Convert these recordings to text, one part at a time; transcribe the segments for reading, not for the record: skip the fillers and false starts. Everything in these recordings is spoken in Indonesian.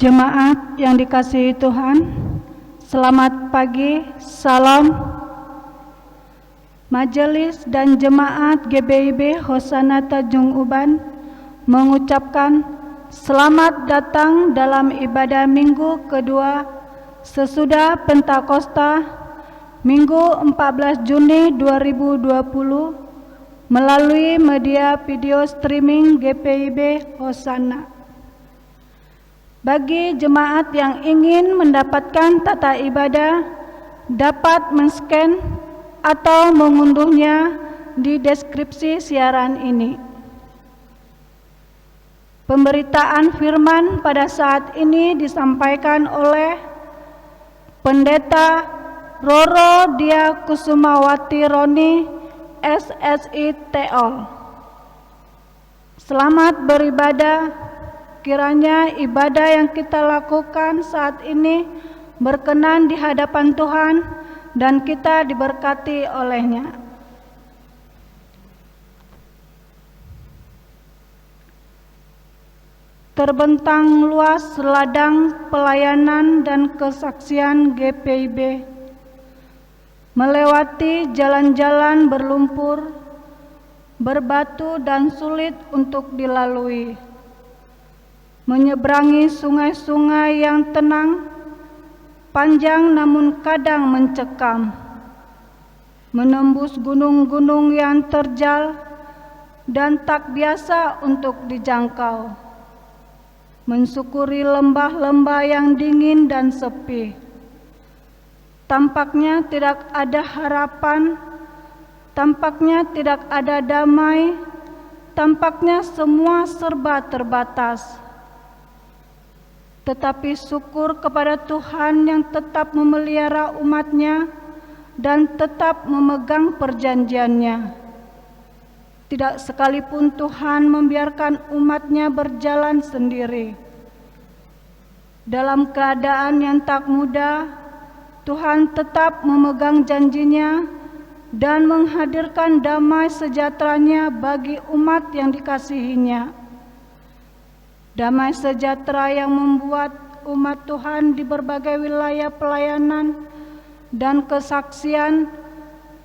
Jemaat yang dikasihi Tuhan, selamat pagi, salam. Majelis dan jemaat GBIB Hosana Tanjung Uban mengucapkan selamat datang dalam ibadah minggu kedua sesudah Pentakosta Minggu 14 Juni 2020 melalui media video streaming GBIB Hosana. Bagi jemaat yang ingin mendapatkan tata ibadah, dapat men-scan atau mengunduhnya di deskripsi siaran ini. Pemberitaan firman pada saat ini disampaikan oleh Pendeta Roro Dia Kusumawati Roni, SSI TO. Selamat beribadah. Kiranya ibadah yang kita lakukan saat ini berkenan di hadapan Tuhan dan kita diberkati olehnya. Terbentang luas ladang pelayanan dan kesaksian GPIB, melewati jalan-jalan berlumpur, berbatu dan sulit untuk dilalui, menyeberangi sungai-sungai yang tenang, panjang namun kadang mencekam, menembus gunung-gunung yang terjal dan tak biasa untuk dijangkau, mensyukuri lembah-lembah yang dingin dan sepi. Tampaknya tidak ada harapan, tampaknya tidak ada damai, tampaknya semua serba terbatas. Tetapi syukur kepada Tuhan yang tetap memelihara umat-Nya dan tetap memegang perjanjian-Nya. Tidak sekalipun Tuhan membiarkan umat-Nya berjalan sendiri. Dalam keadaan yang tak mudah, Tuhan tetap memegang janji-Nya dan menghadirkan damai sejahtera-Nya bagi umat yang dikasihi-Nya. Damai sejahtera yang membuat umat Tuhan di berbagai wilayah pelayanan dan kesaksian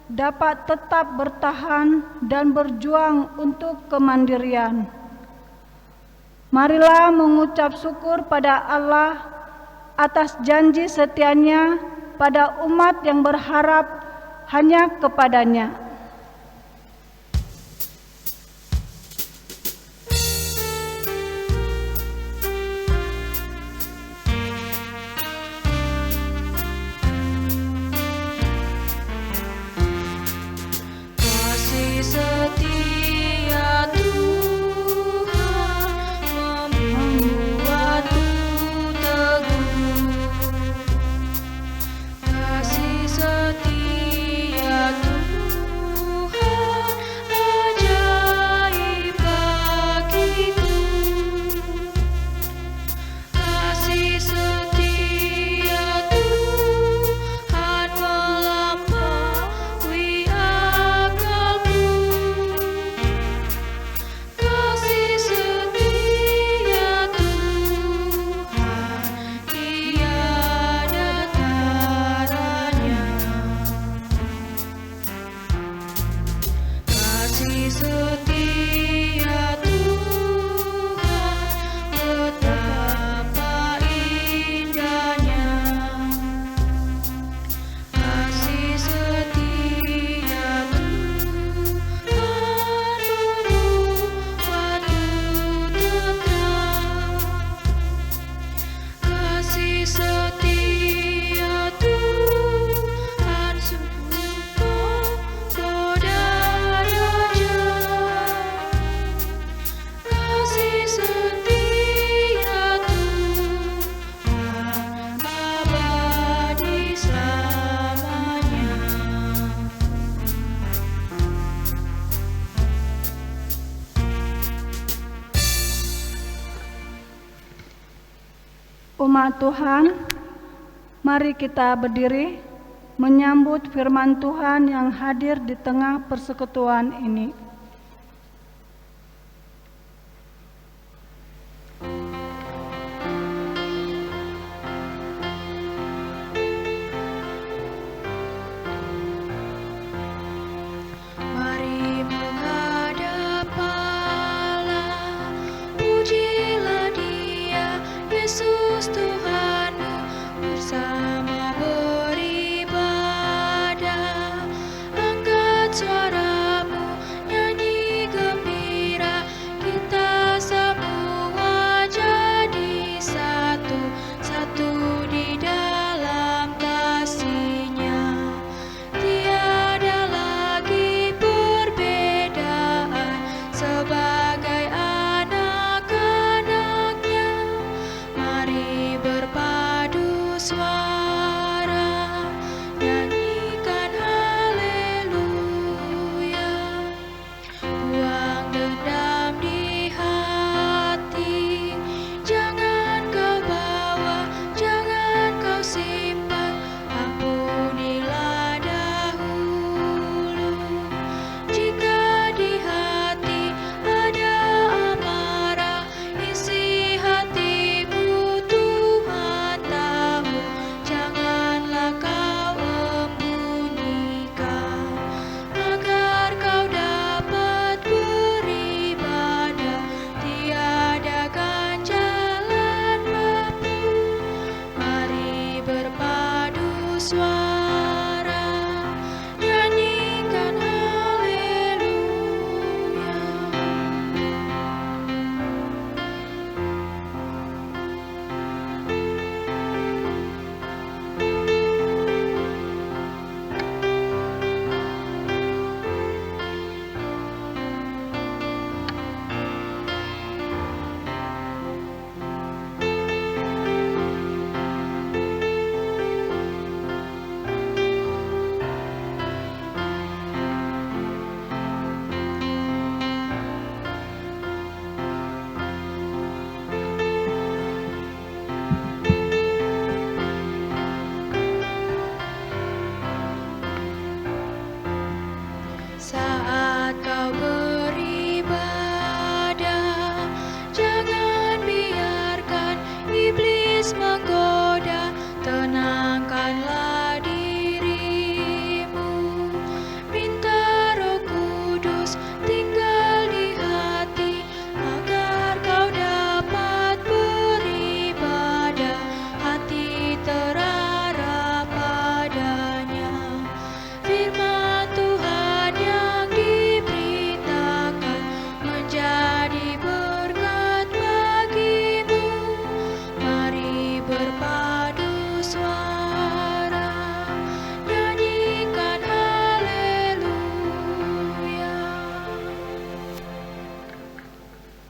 dapat tetap bertahan dan berjuang untuk kemandirian. Marilah mengucap syukur pada Allah atas janji setia-Nya pada umat yang berharap hanya kepada-Nya. Umat Tuhan, mari kita berdiri menyambut firman Tuhan yang hadir di tengah persekutuan ini.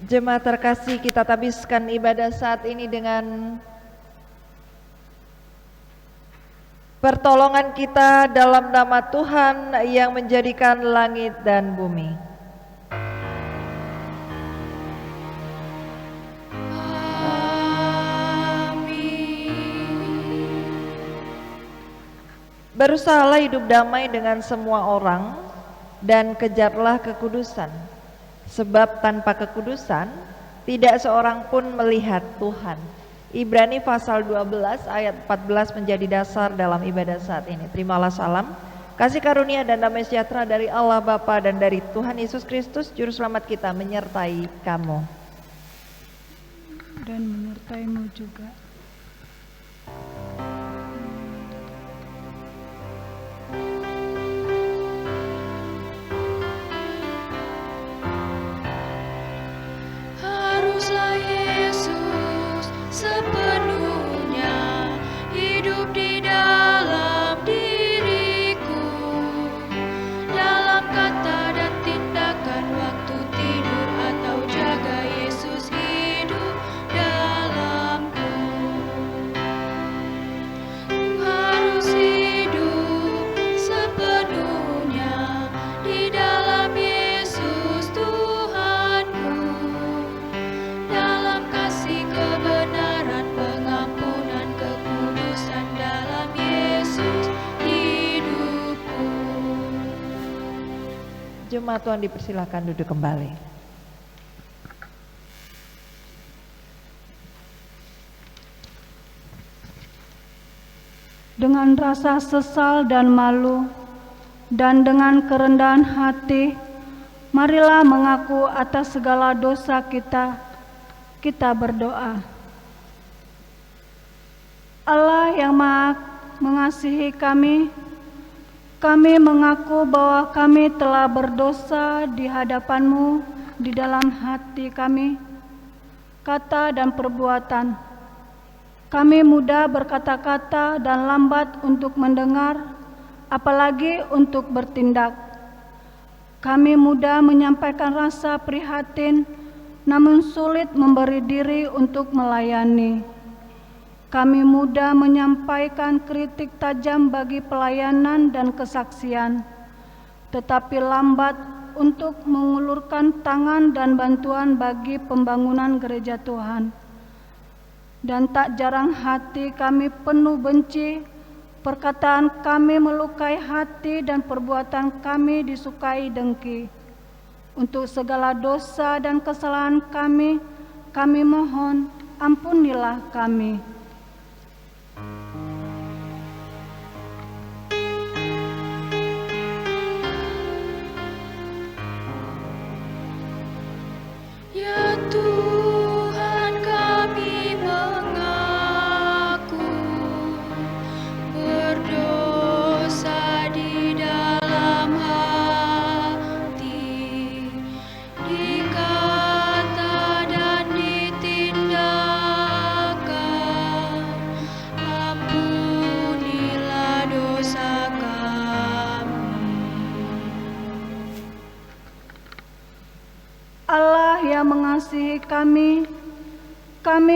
Jemaat terkasih, kita habiskan ibadah saat ini dengan pertolongan kita dalam nama Tuhan yang menjadikan langit dan bumi. Berusahalah hidup damai dengan semua orang dan kejarlah kekudusan, sebab tanpa kekudusan tidak seorang pun melihat Tuhan. Ibrani pasal 12 ayat 14 menjadi dasar dalam ibadah saat ini. Terimalah salam, kasih karunia dan damai sejahtera dari Allah Bapa dan dari Tuhan Yesus Kristus Juru Selamat kita menyertai kamu dan menyertaimu juga. Haruslah Yesus sepenuhnya hidup di dalam diriku, dalam kata dan tindakan, waktu tidur atau jaga, Yesus hidup dalamku. Harus hidup sepenuhnya di dalam Yesus Tuhanku, dalam kasih kebenaran, pengampunan, kekudusan, dalam Yesus hidupku. Jemaat Tuhan dipersilakan duduk kembali. Dengan rasa sesal dan malu, dan dengan kerendahan hati, marilah mengaku atas segala dosa kita. Kita berdoa. Allah yang Maha Mengasihi kami mengaku bahwa kami telah berdosa di hadapan-Mu di dalam hati kami, kata dan perbuatan. Kami mudah berkata-kata dan lambat untuk mendengar, apalagi untuk bertindak. Kami mudah menyampaikan rasa prihatin, namun sulit memberi diri untuk melayani. Kami mudah menyampaikan kritik tajam bagi pelayanan dan kesaksian, tetapi lambat untuk mengulurkan tangan dan bantuan bagi pembangunan gereja Tuhan. Dan tak jarang hati kami penuh benci, perkataan kami melukai hati, dan perbuatan kami disukai dengki. Untuk segala dosa dan kesalahan kami mohon, ampunilah kami. Ya Tuhan, kami mengaku berdosa di dalam hati, di kata dan di tindakan. Ampunilah dosa kami. Allah yang mengasihi kami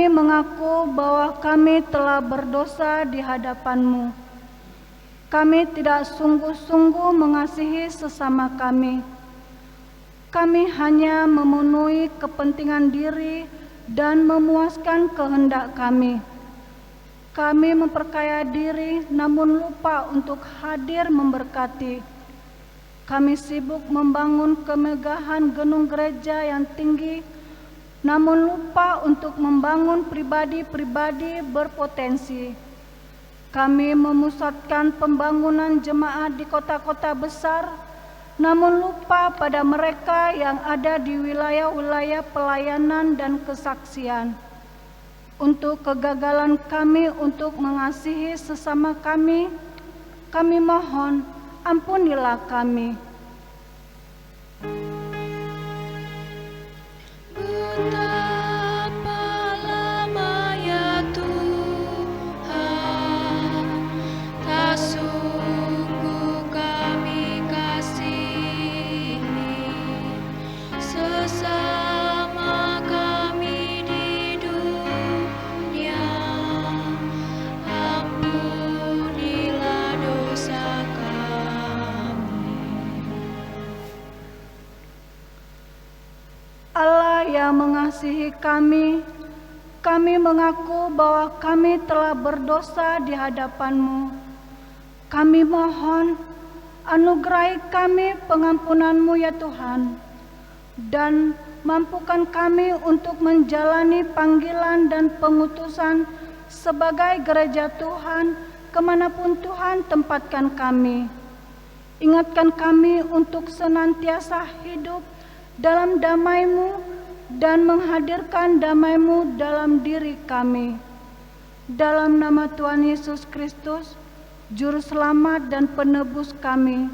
mengaku bahwa kami telah berdosa di hadapan-Mu. Kami tidak sungguh-sungguh mengasihi sesama kami. Kami hanya memenuhi kepentingan diri dan memuaskan kehendak kami. Kami memperkaya diri namun lupa untuk hadir memberkati. Kami sibuk membangun kemegahan gedung gereja yang tinggi, namun lupa untuk membangun pribadi-pribadi berpotensi. Kami memusatkan pembangunan jemaat di kota-kota besar, namun lupa pada mereka yang ada di wilayah-wilayah pelayanan dan kesaksian. Untuk kegagalan kami untuk mengasihi sesama kami mohon, ampunilah kami. Betapa lama ya Tuhan, tak sungguh kami kasihi sesama yang mengasihi kami, kami mengaku bahwa kami telah berdosa di hadapan-Mu. Kami mohon, anugerahi kami pengampunan-Mu ya Tuhan, dan mampukan kami untuk menjalani panggilan dan pengutusan sebagai gereja Tuhan kemanapun Tuhan tempatkan kami. Ingatkan kami untuk senantiasa hidup dalam damai-Mu dan menghadirkan damai-Mu dalam diri kami. Dalam nama Tuhan Yesus Kristus, Juru Selamat dan Penebus kami,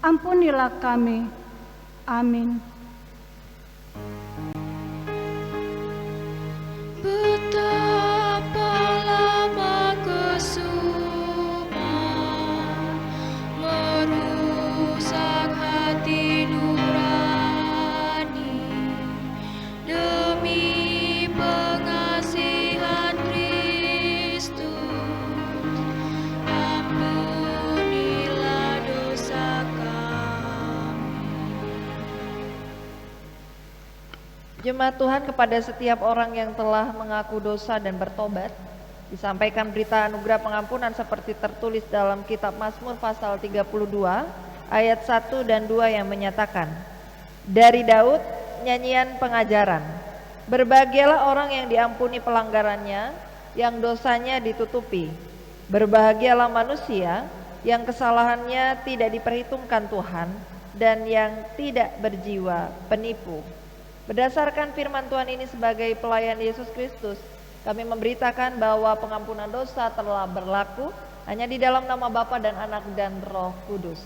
ampunilah kami. Amin. Betapa lama kesumat merusak hati nurani, demi pengasihan Kristus, ampunilah dosa kami. Jemaat Tuhan, kepada setiap orang yang telah mengaku dosa dan bertobat, disampaikan berita anugerah pengampunan seperti tertulis dalam kitab Mazmur pasal 32 ayat 1 dan 2 yang menyatakan, dari Daud nyanyian pengajaran, berbahagialah orang yang diampuni pelanggarannya, yang dosanya ditutupi. Berbahagialah manusia yang kesalahannya tidak diperhitungkan Tuhan dan yang tidak berjiwa penipu. Berdasarkan firman Tuhan ini sebagai pelayan Yesus Kristus, kami memberitakan bahwa pengampunan dosa telah berlaku hanya di dalam nama Bapa dan Anak dan Roh Kudus.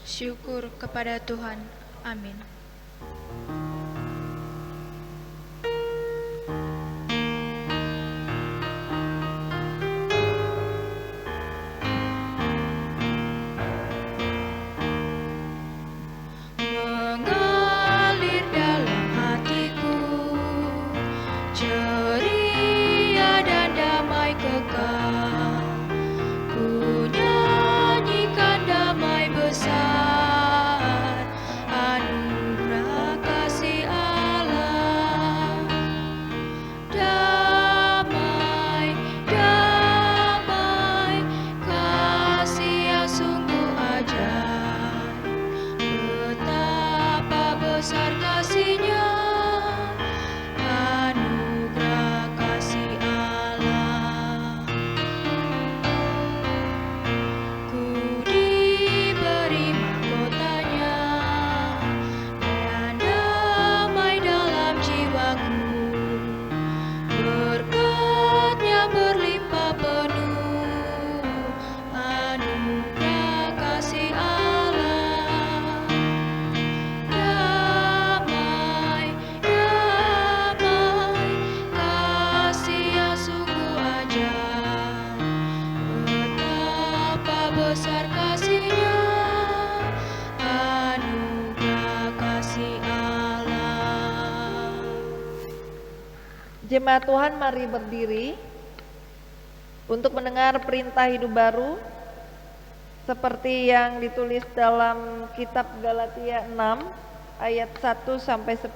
Syukur kepada Tuhan. Amin. Mengalir dalam hatiku ceria dan damai kekal, ku nyanyikan damai besar, anugerah kasih Allah. Damai, damai, kasih yang sungguh ajaib, betapa besar kasih-Nya, anugerah kasih Allah. Ku diberi mahkotanya dan damai dalam jiwaku, berkat-Nya berlimpah penuh, anugerah kasih Allah. Damai, damai, kasih yang sungguh ajaib, betapa besar kasih-Nya, anugerah kasih Allah. Jemaat Tuhan, mari berdiri untuk mendengar perintah hidup baru seperti yang ditulis dalam kitab Galatia 6 ayat 1 sampai 10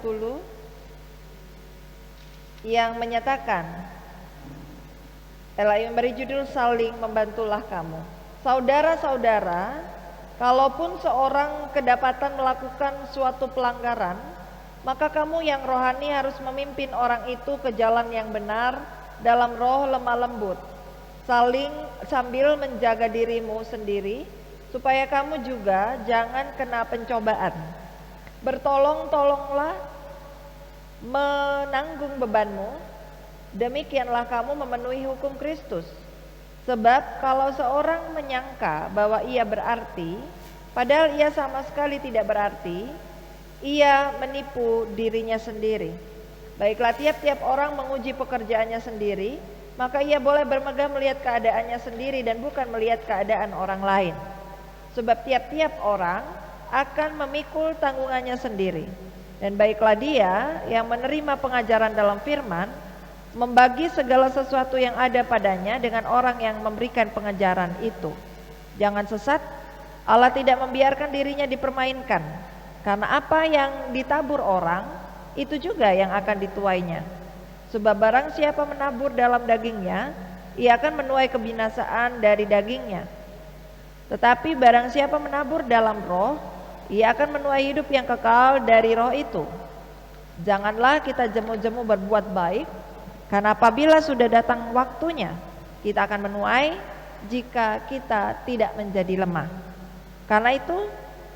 yang menyatakan, Elai memberi judul saling membantulah kamu. Saudara-saudara, kalaupun seorang kedapatan melakukan suatu pelanggaran, maka kamu yang rohani harus memimpin orang itu ke jalan yang benar dalam roh lemah lembut, saling sambil menjaga dirimu sendiri, supaya kamu juga jangan kena pencobaan. Bertolong-tolonglah menanggung bebanmu, demikianlah kamu memenuhi hukum Kristus. Sebab kalau seorang menyangka bahwa ia berarti, padahal ia sama sekali tidak berarti, ia menipu dirinya sendiri. Baiklah, tiap-tiap orang menguji pekerjaannya sendiri, maka ia boleh bermegah melihat keadaannya sendiri dan bukan melihat keadaan orang lain. Sebab tiap-tiap orang akan memikul tanggungannya sendiri. Dan baiklah dia yang menerima pengajaran dalam firman, membagi segala sesuatu yang ada padanya dengan orang yang memberikan pengajaran itu. Jangan sesat, Allah tidak membiarkan dirinya dipermainkan. Karena apa yang ditabur orang, itu juga yang akan dituainya. Sebab barang siapa menabur dalam dagingnya, ia akan menuai kebinasaan dari dagingnya. Tetapi barang siapa menabur dalam roh, ia akan menuai hidup yang kekal dari roh itu. Janganlah kita jemu-jemu berbuat baik, karena apabila sudah datang waktunya, kita akan menuai jika kita tidak menjadi lemah. Karena itu,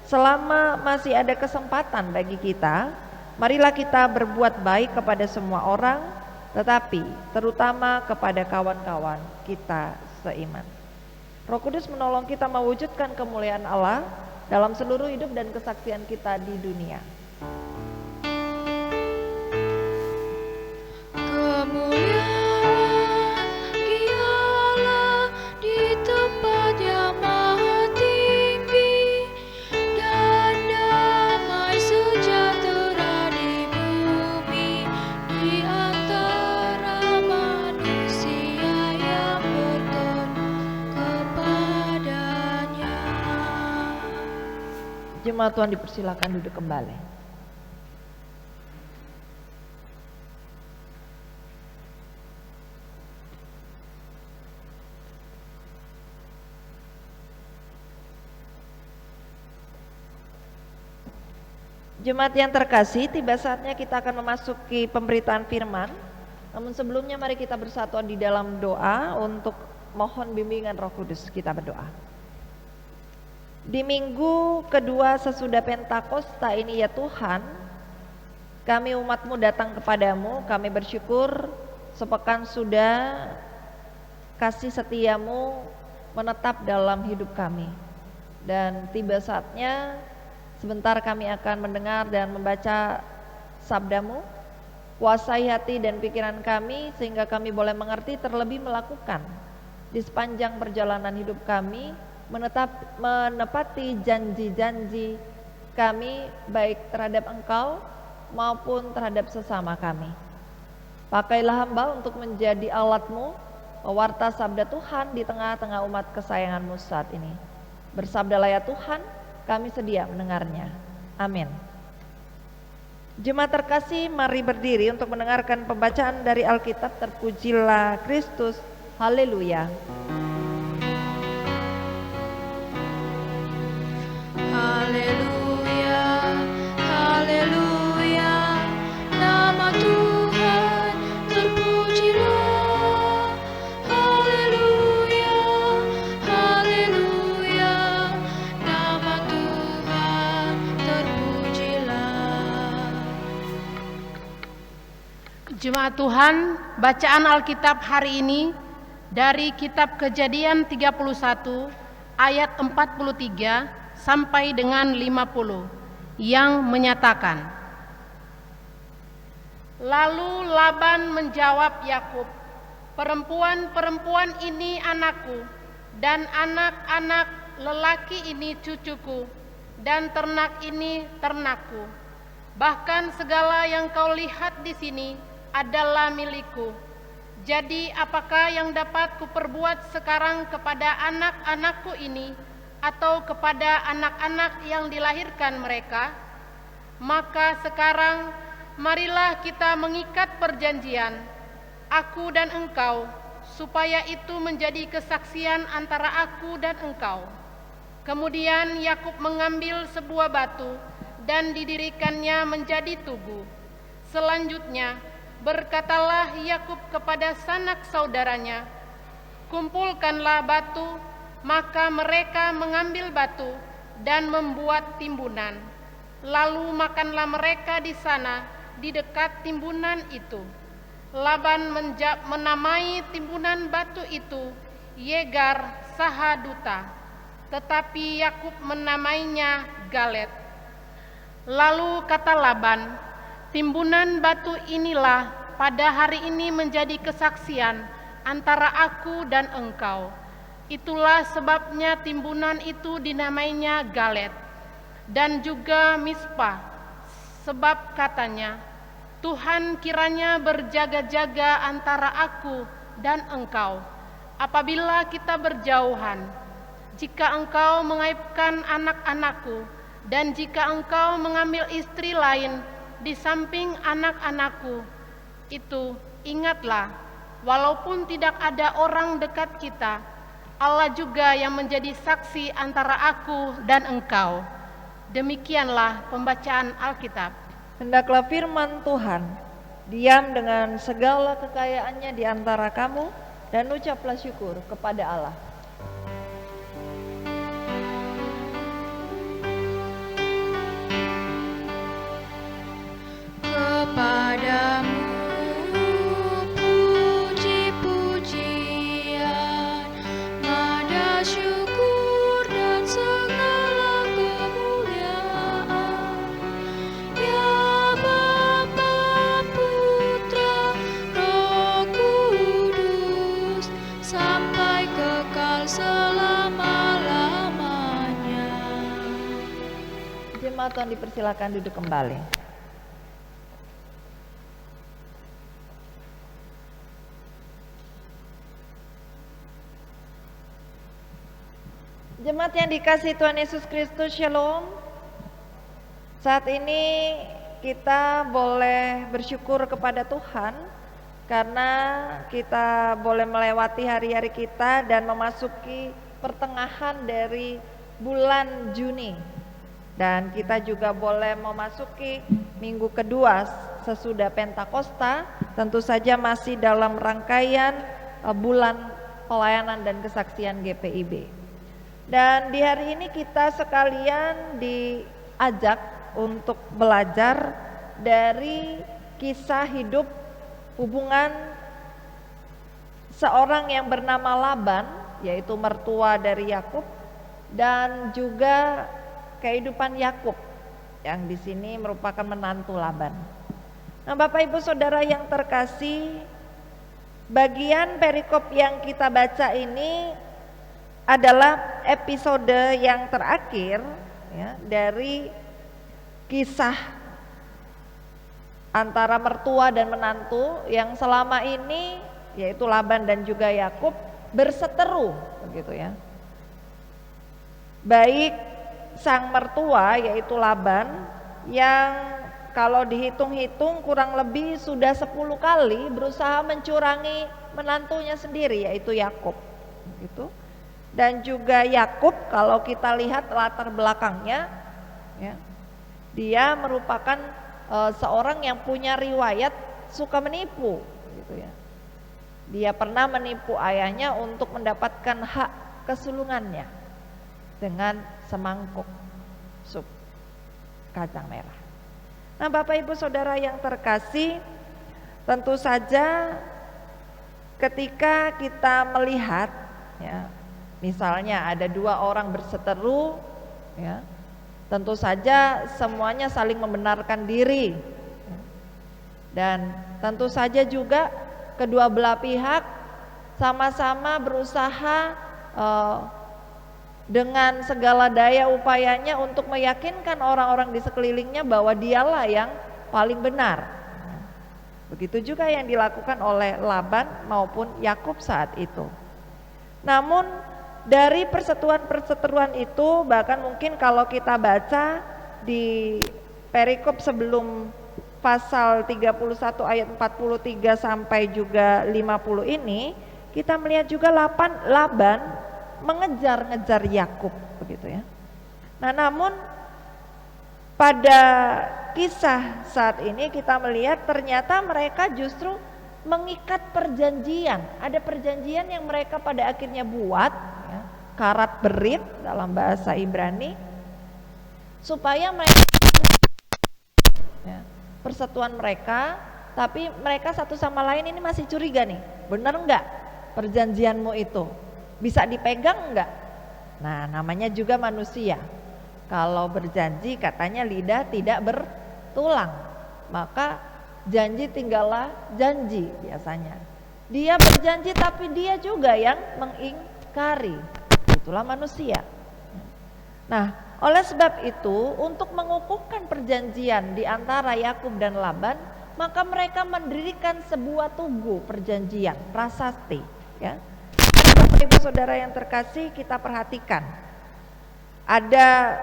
selama masih ada kesempatan bagi kita, marilah kita berbuat baik kepada semua orang, tetapi terutama kepada kawan-kawan kita seiman. Roh Kudus menolong kita mewujudkan kemuliaan Allah dalam seluruh hidup dan kesaksian kita di dunia. Kemuliaan Allah di tempat yang maha tinggi, dan damai sejahtera di bumi di antara manusia yang bertobat kepadanya. Jemaat Tuhan dipersilakan duduk kembali. Jemaat yang terkasih, tiba saatnya kita akan memasuki pemberitaan firman. Namun sebelumnya mari kita bersatu di dalam doa untuk mohon bimbingan Roh Kudus. Kita berdoa. Di minggu kedua sesudah Pentakosta ini ya Tuhan, kami umat-Mu datang kepadamu. Kami bersyukur sepekan sudah kasih setia-Mu menetap dalam hidup kami. Dan tiba saatnya sebentar kami akan mendengar dan membaca sabda-Mu. Kuasai hati dan pikiran kami sehingga kami boleh mengerti, terlebih melakukan di sepanjang perjalanan hidup kami, menepati janji-janji kami baik terhadap Engkau maupun terhadap sesama kami. Pakailah hamba untuk menjadi alat-Mu, pewarta sabda Tuhan di tengah-tengah umat kesayangan-Mu saat ini. Bersabdalah ya Tuhan, kami sedia mendengarnya. Amin. Jemaat terkasih, mari berdiri untuk mendengarkan pembacaan dari Alkitab. Terpujilah Kristus. Haleluya. Haleluya, haleluya, nama Tuhan terpujilah. Haleluya, haleluya, nama Tuhan terpujilah. Jemaat Tuhan, bacaan Alkitab hari ini dari kitab Kejadian 31 ayat 43 sampai dengan 50 yang menyatakan, lalu Laban menjawab Yakub, perempuan-perempuan ini anakku, dan anak-anak lelaki ini cucuku, dan ternak ini ternakku. Bahkan segala yang kau lihat di sini adalah milikku. Jadi apakah yang dapat kuperbuat sekarang kepada anak-anakku ini, atau kepada anak-anak yang dilahirkan mereka? Maka sekarang marilah kita mengikat perjanjian, aku dan engkau, supaya itu menjadi kesaksian antara aku dan engkau. Kemudian Yakub mengambil sebuah batu dan didirikannya menjadi tugu. Selanjutnya berkatalah Yakub kepada sanak saudaranya, kumpulkanlah batu. Maka mereka mengambil batu dan membuat timbunan. Lalu makanlah mereka di sana di dekat timbunan itu. Laban menamai timbunan batu itu Yegar Sahaduta, tetapi Yakub menamainya Galet. Lalu kata Laban, timbunan batu inilah pada hari ini menjadi kesaksian antara aku dan engkau. Itulah sebabnya timbunan itu dinamainya Galet dan juga Mispa, sebab katanya, Tuhan kiranya berjaga-jaga antara aku dan engkau apabila kita berjauhan. Jika engkau mengaibkan anak-anakku dan jika engkau mengambil istri lain, di samping anak-anakku. Itu ingatlah, walaupun tidak ada orang dekat kita, Allah juga yang menjadi saksi antara aku dan engkau. Demikianlah pembacaan Alkitab. Hendaklah firman Tuhan diam dengan segala kekayaannya di antara kamu, dan ucaplah syukur kepada Allah. Kepadamu puji-pujian, nada syukur dan segala kemuliaan, ya Bapa, Putra, Roh Kudus, sampai kekal selama-lamanya. Jemaat Tuhan dipersilakan duduk kembali. Jemaat yang dikasihi Tuhan Yesus Kristus, Shalom. Saat ini kita boleh bersyukur kepada Tuhan karena kita boleh melewati hari-hari kita dan memasuki pertengahan dari bulan Juni. Dan kita juga boleh memasuki minggu kedua sesudah Pentakosta, tentu saja masih dalam rangkaian bulan pelayanan dan kesaksian GPIB. Dan di hari ini kita sekalian diajak untuk belajar dari kisah hidup hubungan seorang yang bernama Laban, yaitu mertua dari Yakub, dan juga kehidupan Yakub yang di sini merupakan menantu Laban. Nah, Bapak Ibu Saudara yang terkasih, bagian perikop yang kita baca ini adalah episode yang terakhir ya, dari kisah antara mertua dan menantu yang selama ini, yaitu Laban dan juga Yakub, berseteru begitu ya. Baik sang mertua yaitu Laban yang kalau dihitung-hitung kurang lebih sudah 10 kali berusaha mencurangi menantunya sendiri yaitu Yakub gitu. Dan juga Yakub kalau kita lihat latar belakangnya ya, dia merupakan seorang yang punya riwayat suka menipu gitu ya. Dia pernah menipu ayahnya untuk mendapatkan hak kesulungannya dengan semangkuk sup kacang merah. Nah, Bapak Ibu Saudara yang terkasih, tentu saja ketika kita melihat ya, misalnya ada 2 orang berseteru ya, tentu saja semuanya saling membenarkan diri. Dan tentu saja juga kedua belah pihak sama-sama berusaha dengan segala daya upayanya untuk meyakinkan orang-orang di sekelilingnya bahwa dialah yang paling benar. Begitu juga yang dilakukan oleh Laban maupun Yakub saat itu. Namun dari perseteruan itu, bahkan mungkin kalau kita baca di perikop sebelum pasal 31 ayat 43 sampai juga 50 ini, kita melihat juga Laban mengejar-ngejar Yakub begitu ya. Nah, namun pada kisah saat ini kita melihat ternyata mereka justru mengikat perjanjian. Ada perjanjian yang mereka pada akhirnya buat ya, karat berit dalam bahasa Ibrani, supaya mereka ya, persatuan mereka, tapi mereka satu sama lain ini masih curiga nih, benar enggak perjanjianmu itu, bisa dipegang enggak? Nah, namanya juga manusia, kalau berjanji katanya lidah tidak bertulang, maka janji tinggallah janji biasanya. Dia berjanji tapi dia juga yang mengingkari. Itulah manusia. Nah, oleh sebab itu untuk mengukuhkan perjanjian di antara Yakub dan Laban, maka mereka mendirikan sebuah tugu perjanjian, prasasti ya. Bapak Ibu Saudara yang terkasih, kita perhatikan. Ada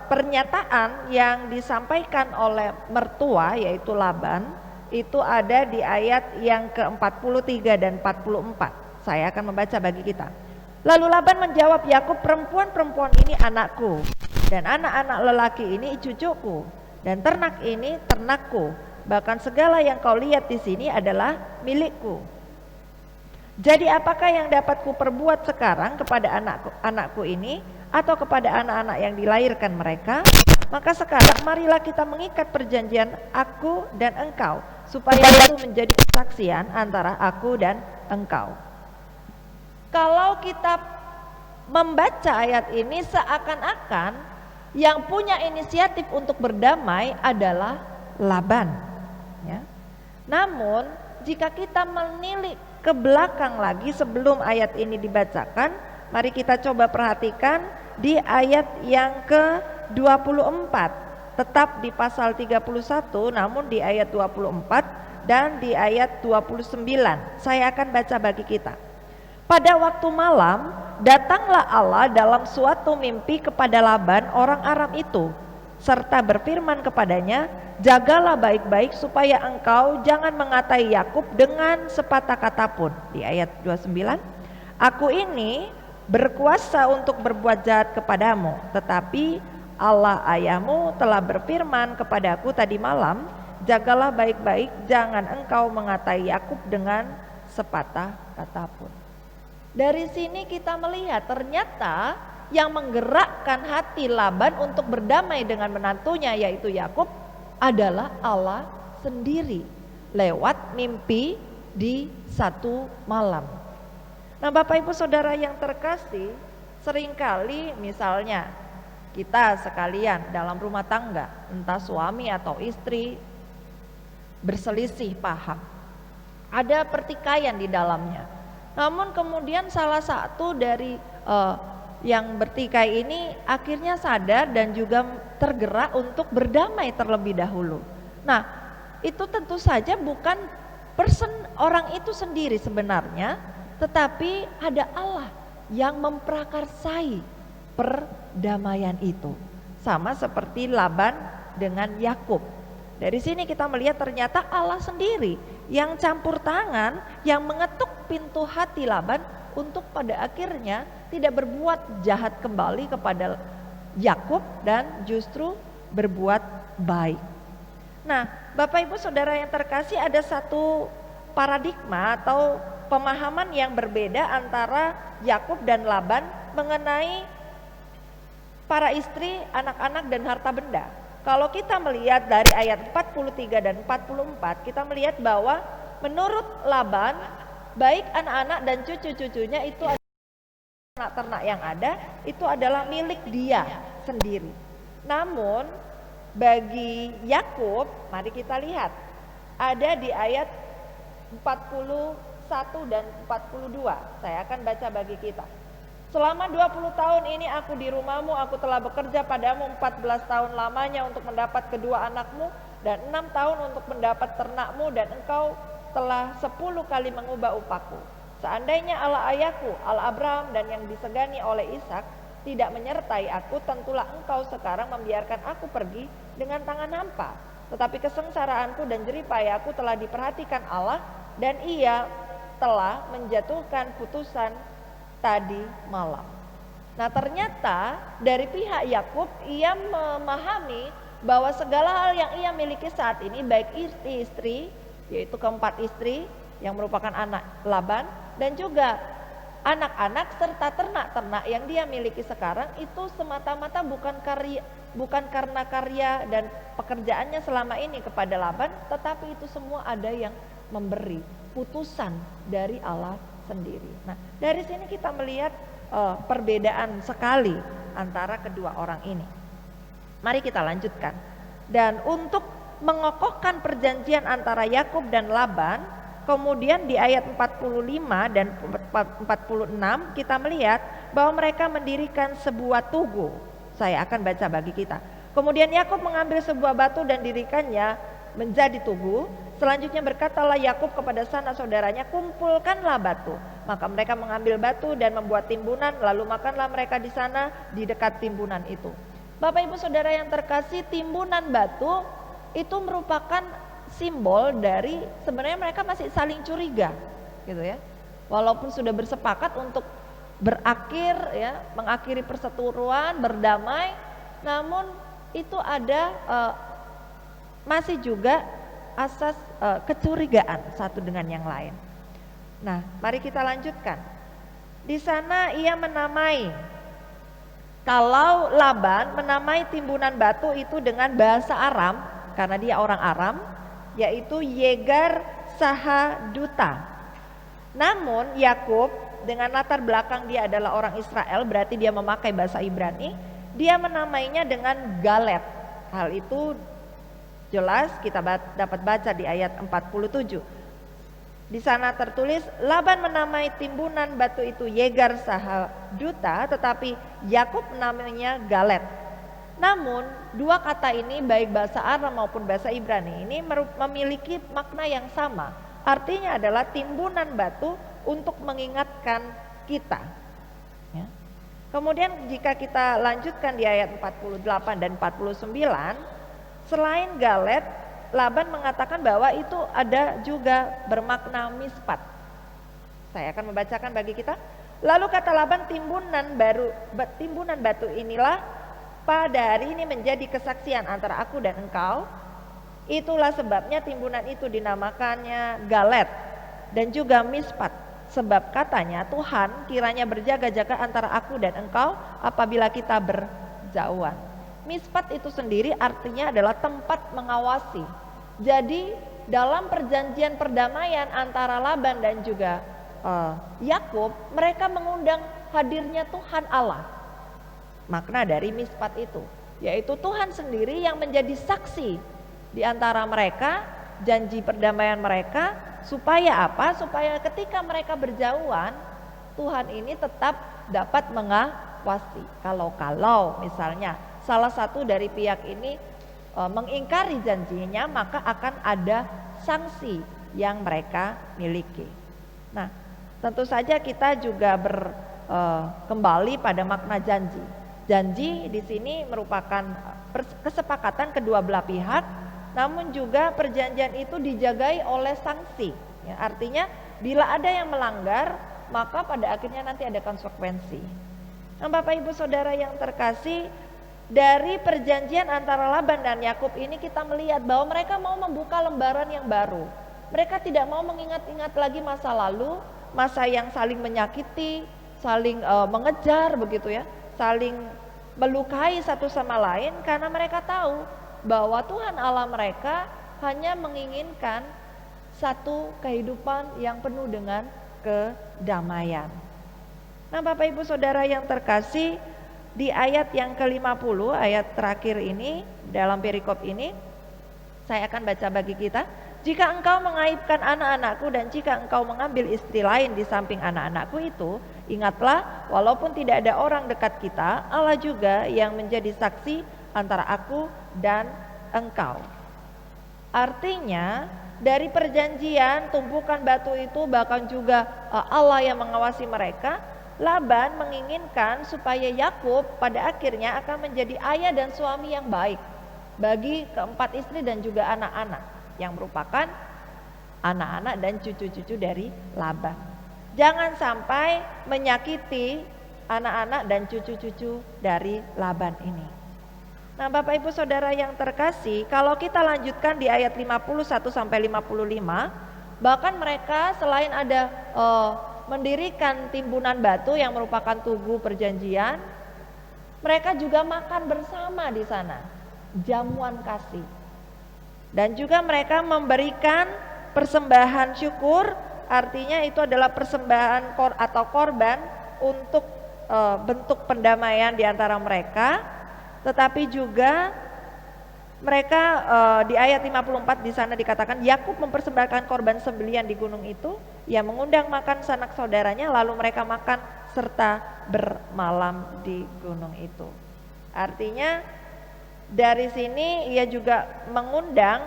pernyataan yang disampaikan oleh mertua yaitu Laban itu ada di ayat yang ke-43 dan 44. Saya akan membaca bagi kita. Lalu Laban menjawab Yakub, perempuan-perempuan ini anakku, dan anak-anak lelaki ini cucuku, dan ternak ini ternakku. Bahkan segala yang kau lihat di sini adalah milikku. Jadi apakah yang dapat kuperbuat sekarang kepada anakku ini atau kepada anak-anak yang dilahirkan mereka? Maka sekarang marilah kita mengikat perjanjian aku dan engkau, supaya itu menjadi kesaksian antara aku dan engkau. Kalau kita membaca ayat ini seakan-akan yang punya inisiatif untuk berdamai adalah Laban, ya. Namun jika kita menilik ke belakang lagi sebelum ayat ini dibacakan, mari kita coba perhatikan di ayat yang ke-24, tetap di pasal 31 namun di ayat 24 dan di ayat 29. Saya akan baca bagi kita. Pada waktu malam datanglah Allah dalam suatu mimpi kepada Laban orang Aram itu, serta berfirman kepadanya, jagalah baik-baik supaya engkau jangan mengatai Yakub dengan sepatah kata pun. Di ayat 29, aku ini berkuasa untuk berbuat jahat kepadamu, tetapi Allah ayahmu telah berfirman kepadaku tadi malam, jagalah baik-baik, jangan engkau mengatai Yakub dengan sepatah kata pun. Dari sini kita melihat ternyata yang menggerakkan hati Laban untuk berdamai dengan menantunya yaitu Yakub adalah Allah sendiri lewat mimpi di satu malam. Nah, Bapak Ibu Saudara yang terkasih, seringkali misalnya kita sekalian dalam rumah tangga, entah suami atau istri berselisih paham, ada pertikaian di dalamnya. Namun kemudian salah satu dari yang bertikai ini akhirnya sadar dan juga tergerak untuk berdamai terlebih dahulu. Nah, itu tentu saja bukan orang itu sendiri sebenarnya, tetapi ada Allah yang memprakarsai perdamaian itu. Sama seperti Laban dengan Yakub. Dari sini kita melihat ternyata Allah sendiri yang campur tangan, yang mengetuk pintu hati Laban untuk pada akhirnya tidak berbuat jahat kembali kepada Yakub dan justru berbuat baik. Nah, Bapak Ibu Saudara yang terkasih, ada satu paradigma atau pemahaman yang berbeda antara Yakub dan Laban mengenai para istri, anak-anak dan harta benda. Kalau kita melihat dari ayat 43 dan 44, kita melihat bahwa menurut Laban, baik anak-anak dan cucu-cucunya itu adalah ternak yang ada, itu adalah milik dia sendiri. Namun bagi Yakub, mari kita lihat, ada di ayat 41 dan 42. Saya akan baca bagi kita. Selama 20 tahun ini aku di rumahmu, aku telah bekerja padamu 14 tahun lamanya untuk mendapat kedua anakmu, dan 6 tahun untuk mendapat ternakmu, dan engkau telah 10 kali mengubah upahku. Seandainya Allah ayahku, Allah Abraham dan yang disegani oleh Ishak tidak menyertai aku, tentulah engkau sekarang membiarkan aku pergi dengan tangan hampa. Tetapi kesengsaraanku dan jeripayaku telah diperhatikan Allah, dan ia telah menjatuhkan putusan tadi malam. Nah, ternyata dari pihak Yakub, ia memahami bahwa segala hal yang ia miliki saat ini, baik istri, yaitu keempat istri yang merupakan anak Laban, dan juga anak-anak serta ternak-ternak yang dia miliki sekarang, itu semata-mata bukan karena karya dan pekerjaannya selama ini kepada Laban, tetapi itu semua ada yang memberi putusan dari Allah sendiri. Nah, dari sini kita melihat perbedaan sekali antara kedua orang ini. Mari kita lanjutkan. Dan untuk mengokohkan perjanjian antara Yakub dan Laban, kemudian di ayat 45 dan 46 kita melihat bahwa mereka mendirikan sebuah tugu. Saya akan baca bagi kita. Kemudian Yakub mengambil sebuah batu dan dirikannya menjadi tugu. Selanjutnya berkatalah Yakub kepada sanak saudaranya, kumpulkanlah batu. Maka mereka mengambil batu dan membuat timbunan, lalu makanlah mereka di sana di dekat timbunan itu. Bapak Ibu Saudara yang terkasih, timbunan batu itu merupakan simbol dari sebenarnya mereka masih saling curiga gitu ya. Walaupun sudah bersepakat untuk berakhir ya, mengakhiri perseteruan, berdamai, namun itu ada masih juga asas kecurigaan satu dengan yang lain. Nah, mari kita lanjutkan. Di sana ia menamai, kalau Laban menamai timbunan batu itu dengan bahasa Aram, karena dia orang Aram, yaitu Yegar Sahaduta. Namun Yakub dengan latar belakang dia adalah orang Israel, berarti dia memakai bahasa Ibrani, dia menamainya dengan Galet. Hal itu jelas kita dapat baca di ayat 47. Di sana tertulis, Laban menamai timbunan batu itu Yegar Sahaduta, tetapi Yakub menamainya Galet. Namun dua kata ini baik bahasa Aram maupun bahasa Ibrani ini memiliki makna yang sama. Artinya adalah timbunan batu untuk mengingatkan kita ya. Kemudian jika kita lanjutkan di ayat 48 dan 49, selain Galet, Laban mengatakan bahwa itu ada juga bermakna mispat. Saya akan membacakan bagi kita. Lalu kata Laban, timbunan batu inilah pada hari ini menjadi kesaksian antara aku dan engkau. Itulah sebabnya timbunan itu dinamakannya Galet dan juga mispat. Sebab katanya, Tuhan kiranya berjaga-jaga antara aku dan engkau apabila kita berjauhan. Mispat itu sendiri artinya adalah tempat mengawasi. Jadi dalam perjanjian perdamaian antara Laban dan juga Yakub, mereka mengundang hadirnya Tuhan Allah. Makna dari mispat itu, yaitu Tuhan sendiri yang menjadi saksi di antara mereka, janji perdamaian mereka, supaya apa? Supaya ketika mereka berjauhan, Tuhan ini tetap dapat mengawasi. Kalau misalnya salah satu dari pihak ini mengingkari janjinya, maka akan ada sanksi yang mereka miliki. Nah, tentu saja kita juga kembali pada makna janji. Janji di sini merupakan kesepakatan kedua belah pihak, namun juga perjanjian itu dijagai oleh sanksi. Ya, artinya bila ada yang melanggar, maka pada akhirnya nanti ada konsekuensi. Nah, Bapak Ibu Saudara yang terkasih, dari perjanjian antara Laban dan Yakub ini kita melihat bahwa mereka mau membuka lembaran yang baru. Mereka tidak mau mengingat-ingat lagi masa lalu, masa yang saling menyakiti, saling mengejar begitu ya, saling melukai satu sama lain, karena mereka tahu bahwa Tuhan Allah mereka hanya menginginkan satu kehidupan yang penuh dengan kedamaian. Nah, Bapak Ibu Saudara yang terkasih, di ayat yang ke-50, ayat terakhir ini, dalam perikop ini, saya akan baca bagi kita. Jika engkau mengaibkan anak-anakku dan jika engkau mengambil istri lain di samping anak-anakku itu, ingatlah walaupun tidak ada orang dekat kita, Allah juga yang menjadi saksi antara aku dan engkau. Artinya dari perjanjian tumpukan batu itu, bahkan juga Allah yang mengawasi mereka, Laban menginginkan supaya Yakub pada akhirnya akan menjadi ayah dan suami yang baik bagi keempat istri dan juga anak-anak yang merupakan anak-anak dan cucu-cucu dari Laban. Jangan sampai menyakiti anak-anak dan cucu-cucu dari Laban ini. Nah, Bapak Ibu Saudara yang terkasih, kalau kita lanjutkan di ayat 51 sampai 55, bahkan mereka selain ada mendirikan timbunan batu yang merupakan tugu perjanjian, mereka juga makan bersama di sana, jamuan kasih. Dan juga mereka memberikan persembahan syukur, artinya itu adalah persembahan atau korban untuk bentuk pendamaian di antara mereka. Tetapi juga mereka di ayat 54 di sana dikatakan Yakub mempersembahkan korban sembelian di gunung itu. Ia mengundang makan sanak saudaranya, lalu mereka makan serta bermalam di gunung itu. Artinya dari sini ia juga mengundang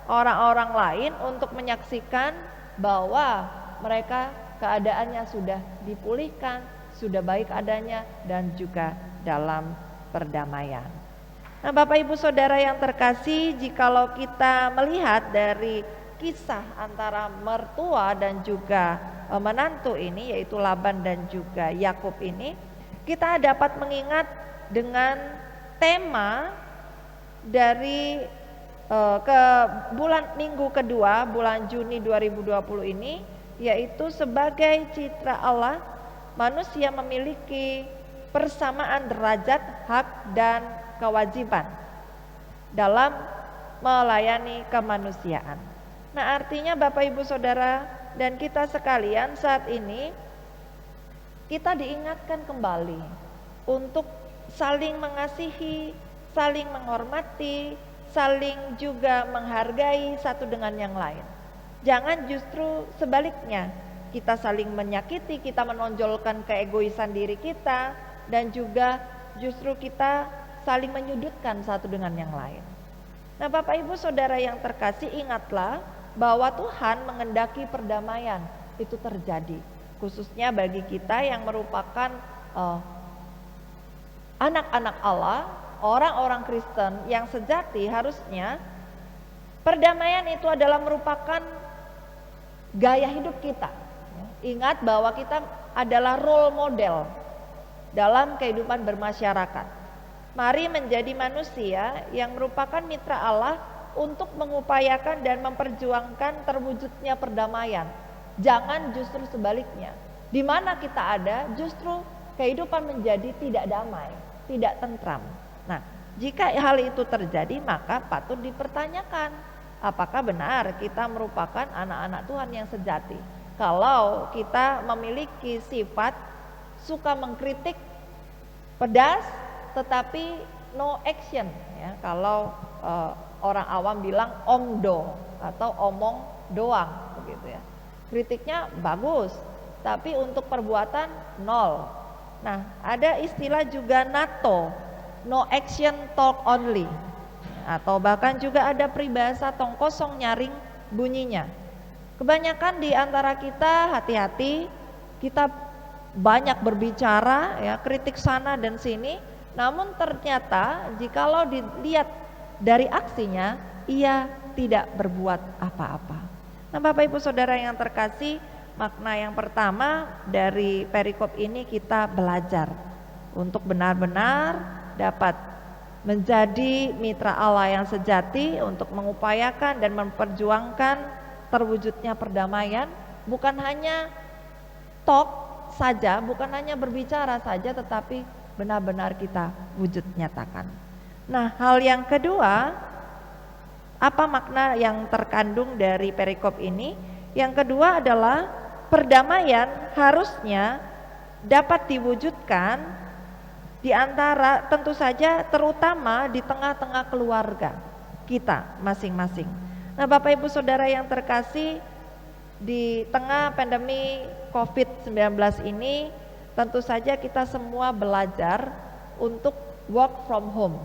orang-orang lain untuk menyaksikan bahwa mereka keadaannya sudah dipulihkan, sudah baik adanya dan juga dalam perdamaian. Nah, Bapak Ibu Saudara yang terkasih, jikalau kita melihat dari kisah antara mertua dan juga menantu ini, yaitu Laban dan juga Yakub ini, kita dapat mengingat dengan tema dari ke minggu kedua bulan Juni 2020 ini, yaitu sebagai citra Allah, manusia memiliki persamaan derajat, hak dan kewajiban dalam melayani kemanusiaan. Nah, artinya Bapak Ibu Saudara dan kita sekalian, saat ini kita diingatkan kembali untuk saling mengasihi, saling menghormati, saling juga menghargai satu dengan yang lain. Jangan justru sebaliknya, kita saling menyakiti, kita menonjolkan keegoisan diri kita, dan juga justru kita saling menyudutkan satu dengan yang lain. Nah, Bapak Ibu Saudara yang terkasih, ingatlah bahwa Tuhan mengendaki perdamaian itu terjadi, khususnya bagi kita yang merupakan anak-anak Allah, orang-orang Kristen yang sejati. Harusnya perdamaian itu adalah merupakan gaya hidup kita. Ingat bahwa kita adalah role model dalam kehidupan bermasyarakat. Mari menjadi manusia yang merupakan mitra Allah untuk mengupayakan dan memperjuangkan terwujudnya perdamaian. Jangan justru sebaliknya. Di mana kita ada, justru kehidupan menjadi tidak damai, tidak tentram. Nah, jika hal itu terjadi, maka patut dipertanyakan, apakah benar kita merupakan anak-anak Tuhan yang sejati. Kalau kita memiliki sifat suka mengkritik, pedas, tetapi no action, ya. Kalau orang awam bilang omdo atau omong doang, begitu ya. Kritiknya bagus, tapi untuk perbuatan nol. Nah, ada istilah juga NATO, no action talk only, atau bahkan juga ada peribahasa tong kosong nyaring bunyinya. Kebanyakan di antara kita hati-hati, kita banyak berbicara, ya, kritik sana dan sini. Namun ternyata jikalau dilihat dari aksinya, ia tidak berbuat apa-apa. Nah, Bapak Ibu Saudara yang terkasih, makna yang pertama dari perikop ini kita belajar untuk benar-benar dapat menjadi mitra Allah yang sejati untuk mengupayakan dan memperjuangkan terwujudnya perdamaian, bukan hanya talk saja, bukan hanya berbicara saja, tetapi benar-benar kita wujud nyatakan. Nah, hal yang kedua, apa makna yang terkandung dari perikop ini? Yang kedua adalah perdamaian harusnya dapat diwujudkan di antara, tentu saja terutama di tengah-tengah keluarga kita masing-masing. Nah, Bapak Ibu Saudara yang terkasih, di tengah pandemi COVID-19 ini tentu saja kita semua belajar untuk work from home,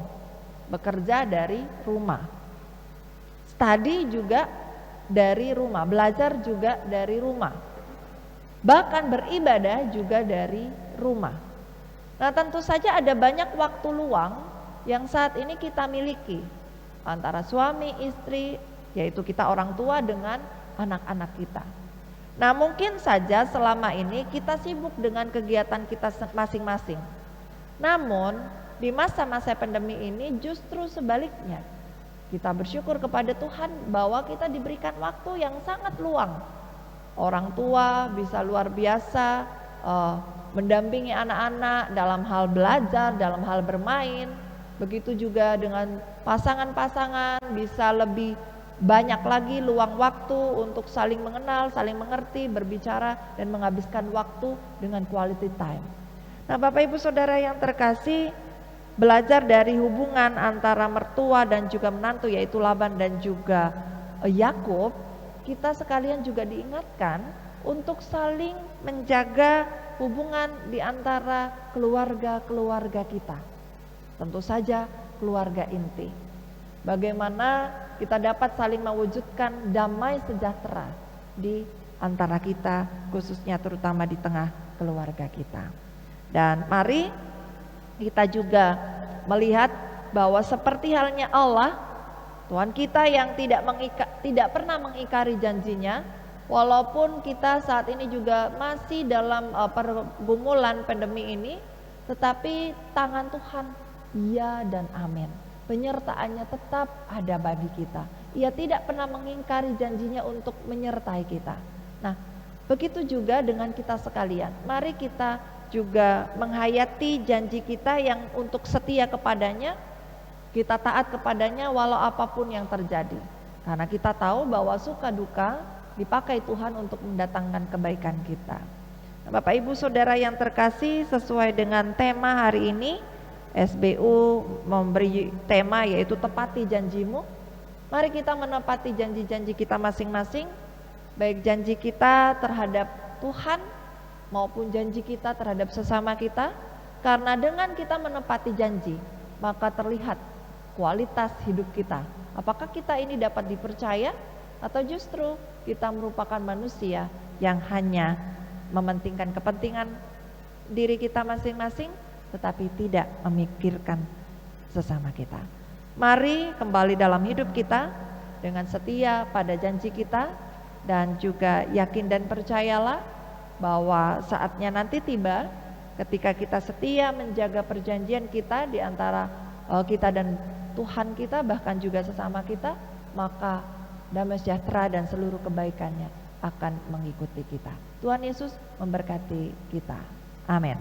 bekerja dari rumah, study juga dari rumah, belajar juga dari rumah, bahkan beribadah juga dari rumah. Nah, tentu saja ada banyak waktu luang yang saat ini kita miliki antara suami istri, yaitu kita orang tua dengan anak-anak kita. Nah, mungkin saja selama ini kita sibuk dengan kegiatan kita masing-masing. Namun di masa-masa pandemi ini justru sebaliknya, kita bersyukur kepada Tuhan bahwa kita diberikan waktu yang sangat luang. Orang tua bisa luar biasa mendampingi anak-anak dalam hal belajar, dalam hal bermain. Begitu juga dengan pasangan-pasangan bisa lebih banyak lagi luang waktu untuk saling mengenal, saling mengerti, berbicara, dan menghabiskan waktu dengan quality time. Nah, Bapak Ibu Saudara yang terkasih, belajar dari hubungan antara mertua dan juga menantu, yaitu Laban dan juga Yakub, kita sekalian juga diingatkan untuk saling menjaga hubungan di antara keluarga-keluarga kita. Tentu saja keluarga inti. Bagaimana kita dapat saling mewujudkan damai sejahtera di antara kita, khususnya terutama di tengah keluarga kita. Dan mari kita juga melihat bahwa seperti halnya Allah, Tuhan kita yang tidak pernah mengingkari janjinya, walaupun kita saat ini juga masih dalam pergumulan pandemi ini, tetapi tangan Tuhan ya dan amin. Penyertaannya tetap ada bagi kita. Ia tidak pernah mengingkari janjinya untuk menyertai kita. Nah, begitu juga dengan kita sekalian. Mari kita juga menghayati janji kita yang untuk setia kepadanya, kita taat kepadanya walau apapun yang terjadi. Karena kita tahu bahwa suka duka dipakai Tuhan untuk mendatangkan kebaikan kita. Nah, Bapak Ibu Saudara yang terkasih, sesuai dengan tema hari ini, SBU memberi tema yaitu tepati janjimu. Mari kita menepati janji-janji kita masing-masing, baik janji kita terhadap Tuhan maupun janji kita terhadap sesama kita. Karena dengan kita menepati janji, maka terlihat kualitas hidup kita. Apakah kita ini dapat dipercaya atau justru kita merupakan manusia yang hanya mementingkan kepentingan diri kita masing-masing, tetapi tidak memikirkan sesama kita. Mari kembali dalam hidup kita dengan setia pada janji kita, dan juga yakin dan percayalah bahwa saatnya nanti tiba ketika kita setia menjaga perjanjian kita di antara kita dan Tuhan kita, bahkan juga sesama kita, maka damai sejahtera dan seluruh kebaikannya akan mengikuti kita. Tuhan Yesus memberkati kita. Amin.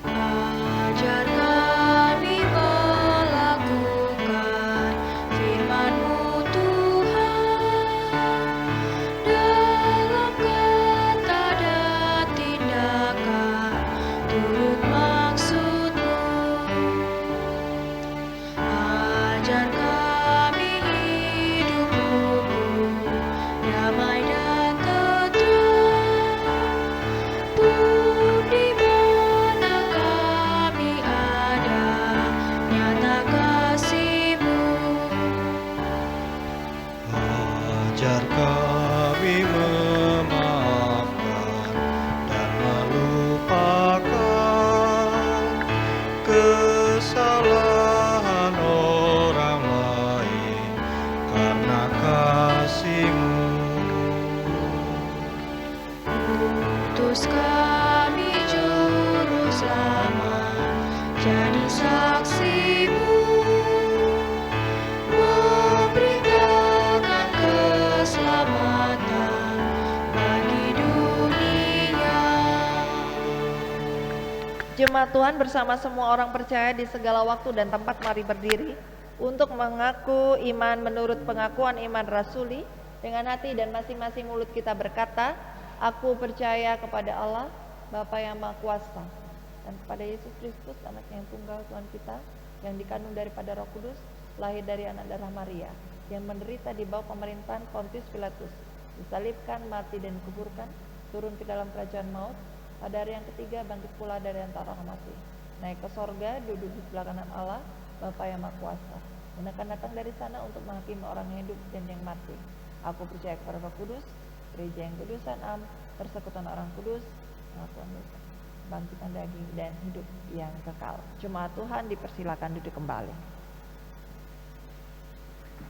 Ajar kami melakukan firman-Mu Tuhan, dalam kata dan tindakan turut maksud-Mu. Ajar kami hidup rukun, damai dan tentram, pun di mana kami ada, nyata kasih-Mu. Ajar kami memaafkan dan melupakan kesalahan orang lain karena kasih-Mu. Utus kami juru selamat, jadi saksi-Mu, memberitakan keselamatan bagi dunia. Jemaat Tuhan bersama semua orang percaya di segala waktu dan tempat, mari berdiri untuk mengaku iman menurut pengakuan iman rasuli. Dengan hati dan masing-masing mulut kita berkata, aku percaya kepada Allah, Bapa yang Maha Kuasa, dan kepada Yesus Kristus, anaknya yang tunggal Tuhan kita, yang dikandung daripada Roh Kudus, lahir dari anak darah Maria, yang menderita di bawah pemerintahan Pontius Pilatus, disalibkan, mati dan dikuburkan, turun ke dalam kerajaan maut, pada hari yang ketiga bangkit pula dari antara orang mati, naik ke sorga, duduk di sebelah kanan Allah, Bapa yang Maha Kuasa, dan akan datang dari sana untuk menghakimi orang yang hidup dan yang mati. Aku percaya kepada Roh Kudus, gereja yang kudus dan am, persekutuan orang kudus, pengakuan dosa, bangkitan daging dan hidup yang kekal. Jemaat Tuhan dipersilakan duduk kembali.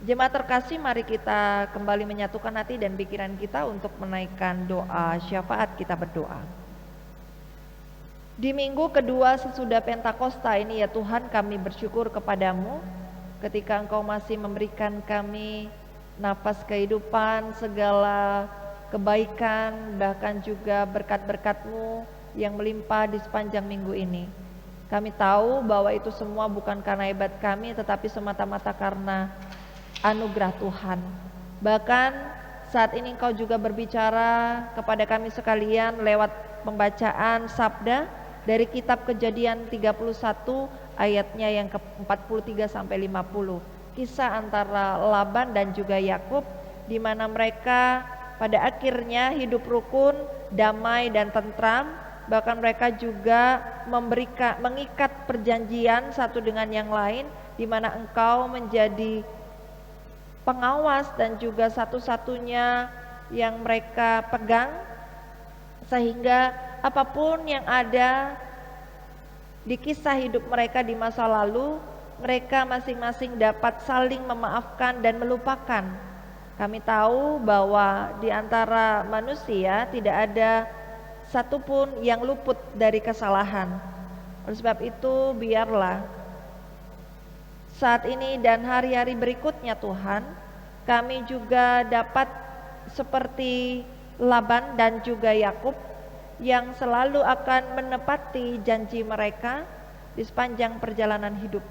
Jemaat terkasih, mari kita kembali menyatukan hati dan pikiran kita untuk menaikkan doa syafaat. Kita berdoa. Di minggu kedua sesudah Pentakosta ini, ya Tuhan, kami bersyukur kepadamu ketika Engkau masih memberikan kami nafas kehidupan, segala kebaikan, bahkan juga berkat-berkat-Mu yang melimpah di sepanjang minggu ini. Kami tahu bahwa itu semua bukan karena hebat kami, tetapi semata-mata karena anugerah Tuhan. Bahkan saat ini Engkau juga berbicara kepada kami sekalian lewat pembacaan sabda dari kitab Kejadian 31 ayatnya yang ke-43 sampai 50. Kisah antara Laban dan juga Yakub, di mana mereka pada akhirnya hidup rukun, damai dan tentram, bahkan mereka juga mengikat perjanjian satu dengan yang lain, di mana Engkau menjadi pengawas dan juga satu-satunya yang mereka pegang, sehingga apapun yang ada di kisah hidup mereka di masa lalu, mereka masing-masing dapat saling memaafkan dan melupakan. Kami tahu bahwa di antara manusia tidak ada satupun yang luput dari kesalahan. Oleh sebab itu, biarlah saat ini dan hari-hari berikutnya Tuhan, kami juga dapat seperti Laban dan juga Yakub yang selalu akan menepati janji mereka di sepanjang perjalanan hidup.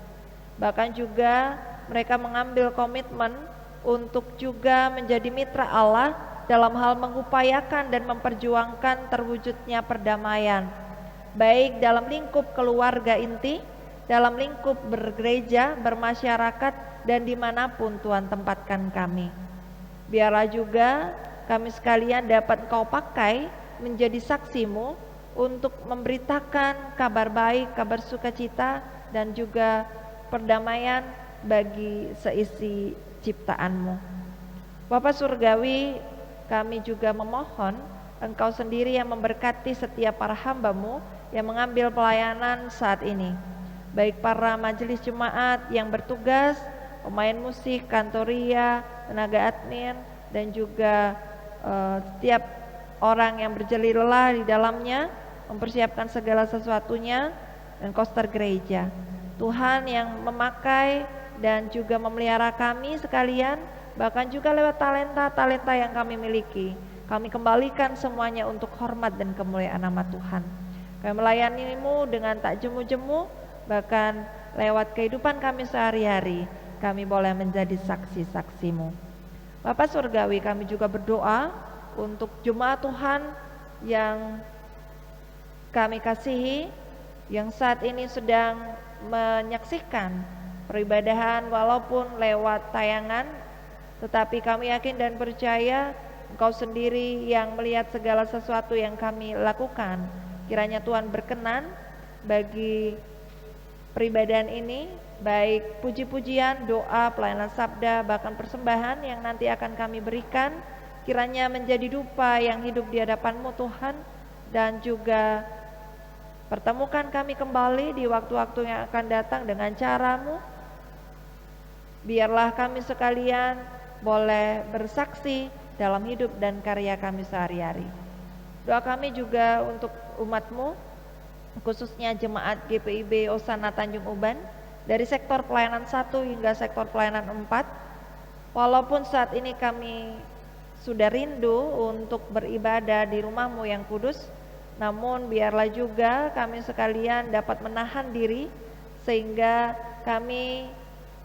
Bahkan juga mereka mengambil komitmen untuk juga menjadi mitra Allah dalam hal mengupayakan dan memperjuangkan terwujudnya perdamaian, baik dalam lingkup keluarga inti, dalam lingkup bergereja, bermasyarakat, dan dimanapun Tuhan tempatkan kami. Biarlah juga kami sekalian dapat Engkau pakai menjadi saksimu untuk memberitakan kabar baik, kabar sukacita, dan juga perdamaian bagi seisi ciptaan-Mu. Bapa Surgawi, kami juga memohon Engkau sendiri yang memberkati setiap para hamba-Mu yang mengambil pelayanan saat ini, baik para majelis jemaat yang bertugas, pemain musik, kantoria, tenaga admin, dan juga setiap orang yang berjeli lelah di dalamnya mempersiapkan segala sesuatunya, dan koster gereja. Tuhan yang memakai dan juga memelihara kami sekalian, bahkan juga lewat talenta-talenta yang kami miliki. Kami kembalikan semuanya untuk hormat dan kemuliaan nama Tuhan. Kami melayani-Mu dengan tak jemu-jemu, bahkan lewat kehidupan kami sehari-hari, kami boleh menjadi saksi-saksi-Mu. Bapa Surgawi, kami juga berdoa untuk jemaat Tuhan yang kami kasihi, yang saat ini sedang menyaksikan peribadahan walaupun lewat tayangan, tetapi kami yakin dan percaya Engkau sendiri yang melihat segala sesuatu yang kami lakukan. Kiranya Tuhan berkenan bagi peribadahan ini, baik puji-pujian, doa, pelayanan sabda, bahkan persembahan yang nanti akan kami berikan, kiranya menjadi dupa yang hidup di hadapan-Mu Tuhan, dan juga pertemukan kami kembali di waktu-waktu yang akan datang dengan cara-Mu. Biarlah kami sekalian boleh bersaksi dalam hidup dan karya kami sehari-hari. Doa kami juga untuk umat-Mu, khususnya jemaat GPIB Osana Tanjung Uban, dari sektor pelayanan 1 hingga sektor pelayanan 4. Walaupun saat ini kami sudah rindu untuk beribadah di rumah-Mu yang kudus, namun biarlah juga kami sekalian dapat menahan diri, sehingga kami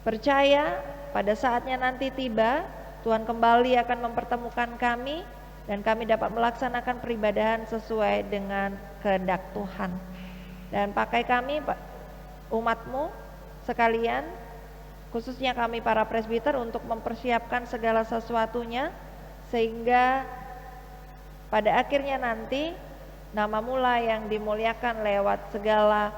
percaya pada saatnya nanti tiba, Tuhan kembali akan mempertemukan kami, dan kami dapat melaksanakan peribadahan sesuai dengan kehendak Tuhan. Dan pakai kami, umat-Mu sekalian, khususnya kami para presbiter, untuk mempersiapkan segala sesuatunya, sehingga pada akhirnya nanti nama-Mu lah yang dimuliakan lewat segala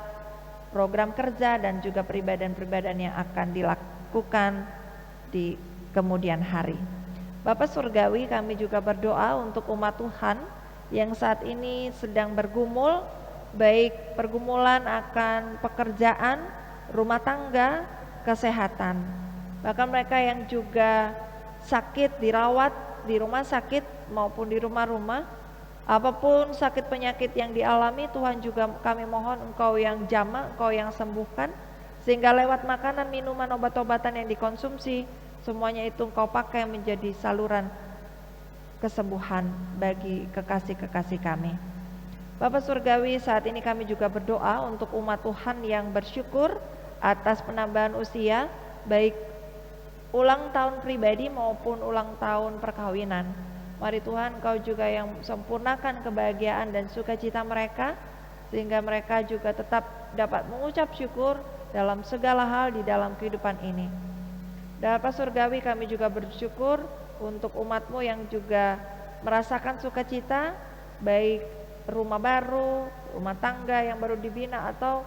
program kerja dan juga peribadahan-peribadahan yang akan dilakukan di kemudian hari. Bapa Surgawi, kami juga berdoa untuk umat Tuhan yang saat ini sedang bergumul, baik pergumulan akan pekerjaan, rumah tangga, kesehatan. Bahkan mereka yang juga sakit, dirawat di rumah sakit maupun di rumah-rumah, apapun sakit penyakit yang dialami, Tuhan juga kami mohon Engkau yang jamah, Engkau yang sembuhkan, sehingga lewat makanan, minuman, obat-obatan yang dikonsumsi, semuanya itu Engkau pakai menjadi saluran kesembuhan bagi kekasih-kekasih kami. Bapak Surgawi, saat ini kami juga berdoa untuk umat Tuhan yang bersyukur atas penambahan usia, baik ulang tahun pribadi maupun ulang tahun perkawinan. Mari Tuhan, Engkau juga yang sempurnakan kebahagiaan dan sukacita mereka, sehingga mereka juga tetap dapat mengucap syukur dalam segala hal di dalam kehidupan ini. Dan Bapak Surgawi, kami juga bersyukur untuk umat-Mu yang juga merasakan sukacita, baik rumah baru, rumah tangga yang baru dibina, atau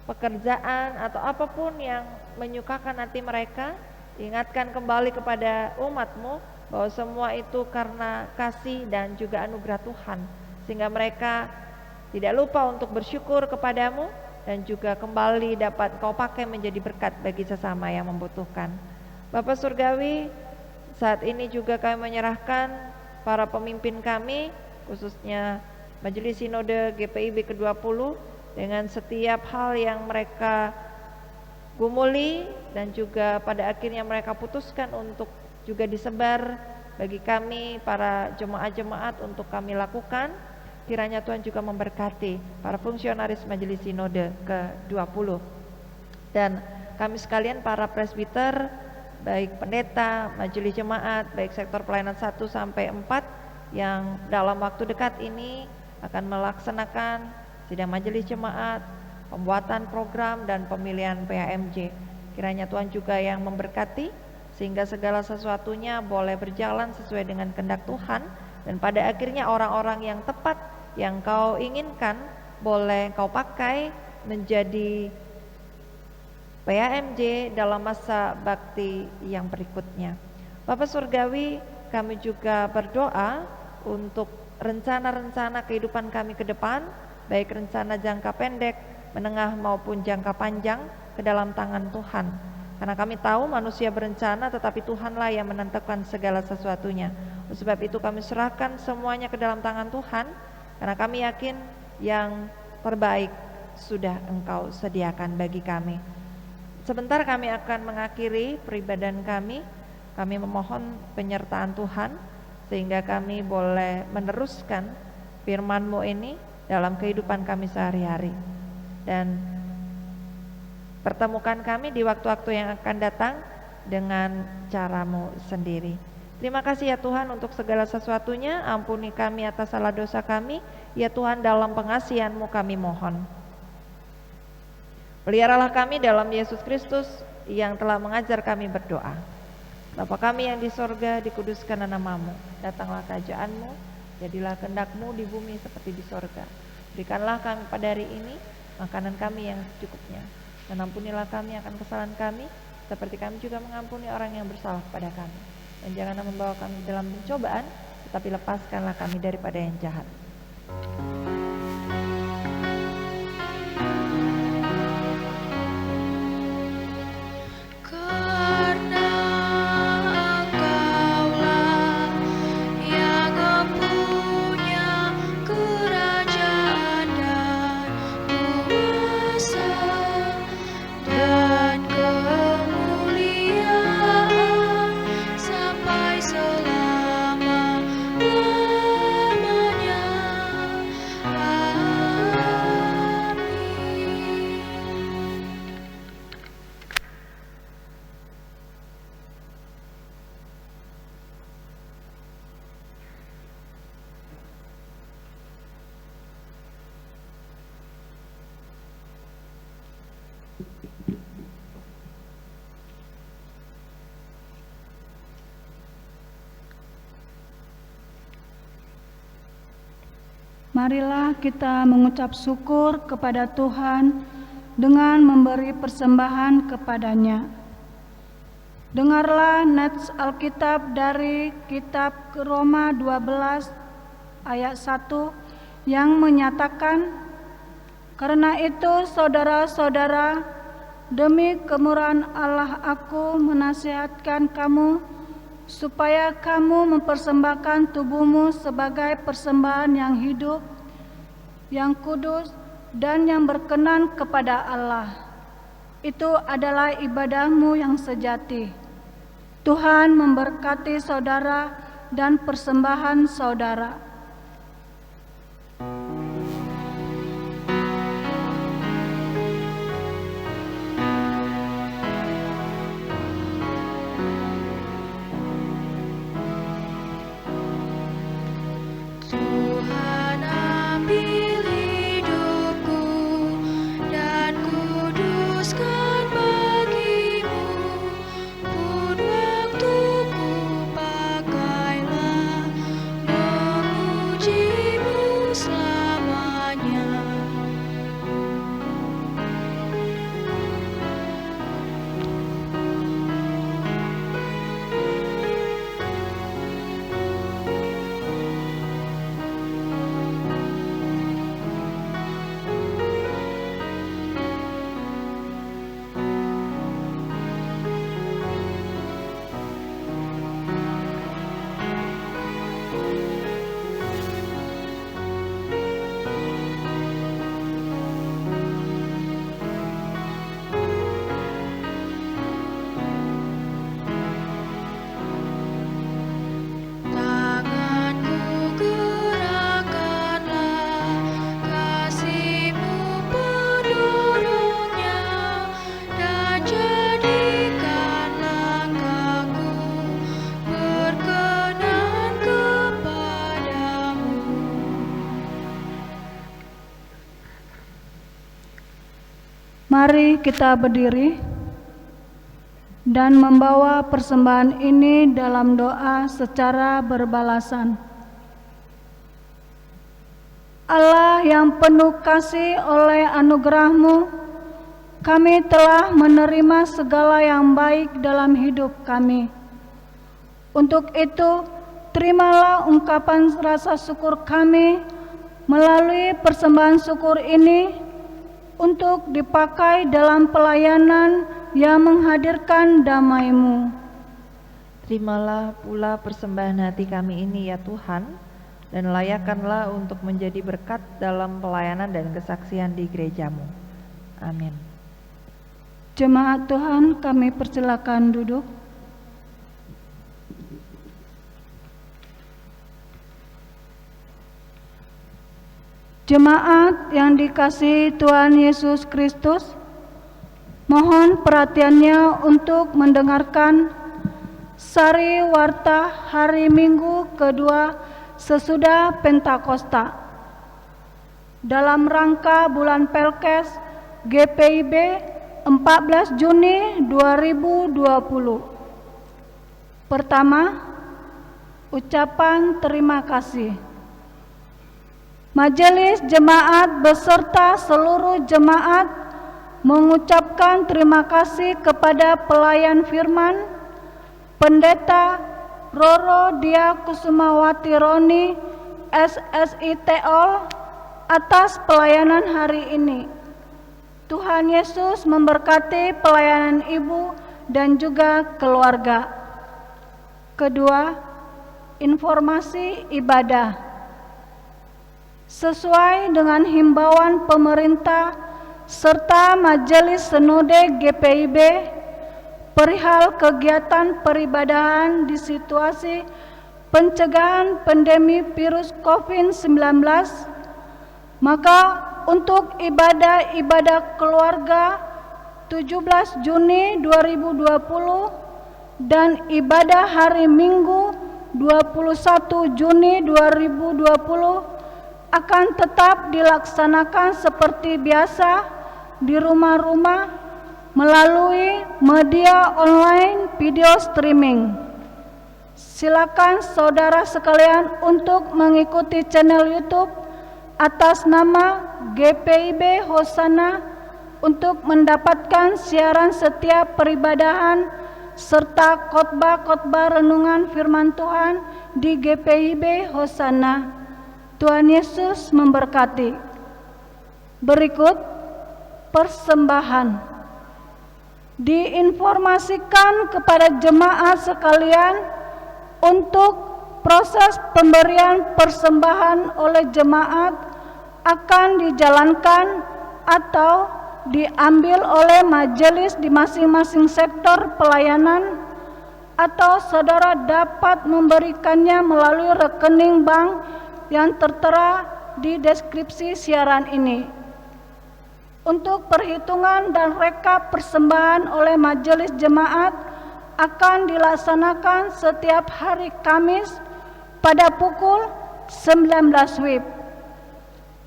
pekerjaan, atau apapun yang menyukakan hati mereka, ingatkan kembali kepada umat-Mu bahwa semua itu karena kasih dan juga anugerah Tuhan, sehingga mereka tidak lupa untuk bersyukur kepadamu dan juga kembali dapat Kau pakai menjadi berkat bagi sesama yang membutuhkan. Bapa Surgawi, saat ini juga kami menyerahkan para pemimpin kami, khususnya Majelis Sinode GPIB ke-20, dengan setiap hal yang mereka gumuli dan juga pada akhirnya mereka putuskan untuk juga disebar bagi kami para jemaat-jemaat untuk kami lakukan. Kiranya Tuhan juga memberkati para fungsionaris Majelis Sinode ke-20 dan kami sekalian para presbiter, baik pendeta, majelis jemaat, baik sektor pelayanan 1 sampai 4 yang dalam waktu dekat ini akan melaksanakan sidang majelis jemaat, pembuatan program dan pemilihan PAMJ. Kiranya Tuhan juga yang memberkati sehingga segala sesuatunya boleh berjalan sesuai dengan kehendak Tuhan, dan pada akhirnya orang-orang yang tepat yang Kau inginkan boleh Kau pakai menjadi PAMJ dalam masa bakti yang berikutnya. Bapa Surgawi, kami juga berdoa untuk rencana-rencana kehidupan kami ke depan, baik rencana jangka pendek, menengah maupun jangka panjang, ke dalam tangan Tuhan. Karena kami tahu manusia berencana, tetapi Tuhanlah yang menentukan segala sesuatunya. Oleh sebab itu kami serahkan semuanya ke dalam tangan Tuhan, karena kami yakin yang terbaik sudah Engkau sediakan bagi kami. Sebentar kami akan mengakhiri peribadan kami. Kami memohon penyertaan Tuhan sehingga kami boleh meneruskan firman-Mu ini dalam kehidupan kami sehari-hari, dan pertemukan kami di waktu-waktu yang akan datang dengan cara-Mu sendiri. Terima kasih ya Tuhan untuk segala sesuatunya. Ampuni kami atas salah dosa kami, ya Tuhan, dalam pengasihan-Mu kami mohon. Peliharalah kami dalam Yesus Kristus yang telah mengajar kami berdoa. Bapa kami yang di sorga, dikuduskan nama-Mu, datanglah kerajaan-Mu, jadilah kehendak-Mu di bumi seperti di sorga. Berikanlah kami pada hari ini makanan kami yang secukupnya, dan ampunilah kami akan kesalahan kami, seperti kami juga mengampuni orang yang bersalah kepada kami. Dan janganlah membawa kami dalam pencobaan, tetapi lepaskanlah kami daripada yang jahat. Marilah kita mengucap syukur kepada Tuhan dengan memberi persembahan kepada-Nya. Dengarlah nats Alkitab dari kitab Roma 12 ayat 1 yang menyatakan, "Karena itu saudara-saudara, demi kemurahan Allah aku menasihatkan kamu supaya kamu mempersembahkan tubuhmu sebagai persembahan yang hidup, yang kudus, dan yang berkenan kepada Allah. Itu adalah ibadahmu yang sejati." Tuhan memberkati saudara dan persembahan saudara. Tuhan ambil hidupku dan kuduskan bagimu, pun waktuku pakailah Mari kita berdiri dan membawa persembahan ini dalam doa secara berbalasan. Allah yang penuh kasih, oleh anugerah-Mu, kami telah menerima segala yang baik dalam hidup kami. Untuk itu, terimalah ungkapan rasa syukur kami melalui persembahan syukur ini untuk dipakai dalam pelayanan yang menghadirkan damai-Mu. Terimalah pula persembahan hati kami ini ya Tuhan, dan layakkanlah untuk menjadi berkat dalam pelayanan dan kesaksian di gereja-Mu. Amin. Jemaat Tuhan, kami persilakan duduk. Jemaat yang dikasihi Tuhan Yesus Kristus, mohon perhatiannya untuk mendengarkan sari warta hari Minggu kedua sesudah Pentakosta dalam rangka bulan Pelkes GPIB 14 Juni 2020. Pertama, ucapan terima kasih. Majelis Jemaat beserta seluruh jemaat mengucapkan terima kasih kepada pelayan firman, Pendeta Roro Dia Kusumawati Roni, SSI Teol, atas pelayanan hari ini. Tuhan Yesus memberkati pelayanan Ibu dan juga keluarga. Kedua, informasi ibadah. Sesuai dengan himbauan pemerintah serta Majelis Sinode GPIB perihal kegiatan peribadahan di situasi pencegahan pandemi virus COVID-19, maka untuk ibadah keluarga 17 Juni 2020 dan ibadah hari Minggu 21 Juni 2020 akan tetap dilaksanakan seperti biasa di rumah-rumah melalui media online video streaming. Silakan saudara sekalian untuk mengikuti channel YouTube atas nama GPIB Hosana untuk mendapatkan siaran setiap peribadahan serta khotbah-khotbah renungan firman Tuhan di GPIB Hosana. Tuhan Yesus memberkati. Berikut persembahan. Diinformasikan kepada jemaat sekalian untuk proses pemberian persembahan oleh jemaat akan dijalankan atau diambil oleh majelis di masing-masing sektor pelayanan, atau saudara dapat memberikannya melalui rekening bank yang tertera di deskripsi siaran ini. Untuk perhitungan dan rekap persembahan oleh majelis jemaat akan dilaksanakan setiap hari Kamis pada pukul 19 WIB.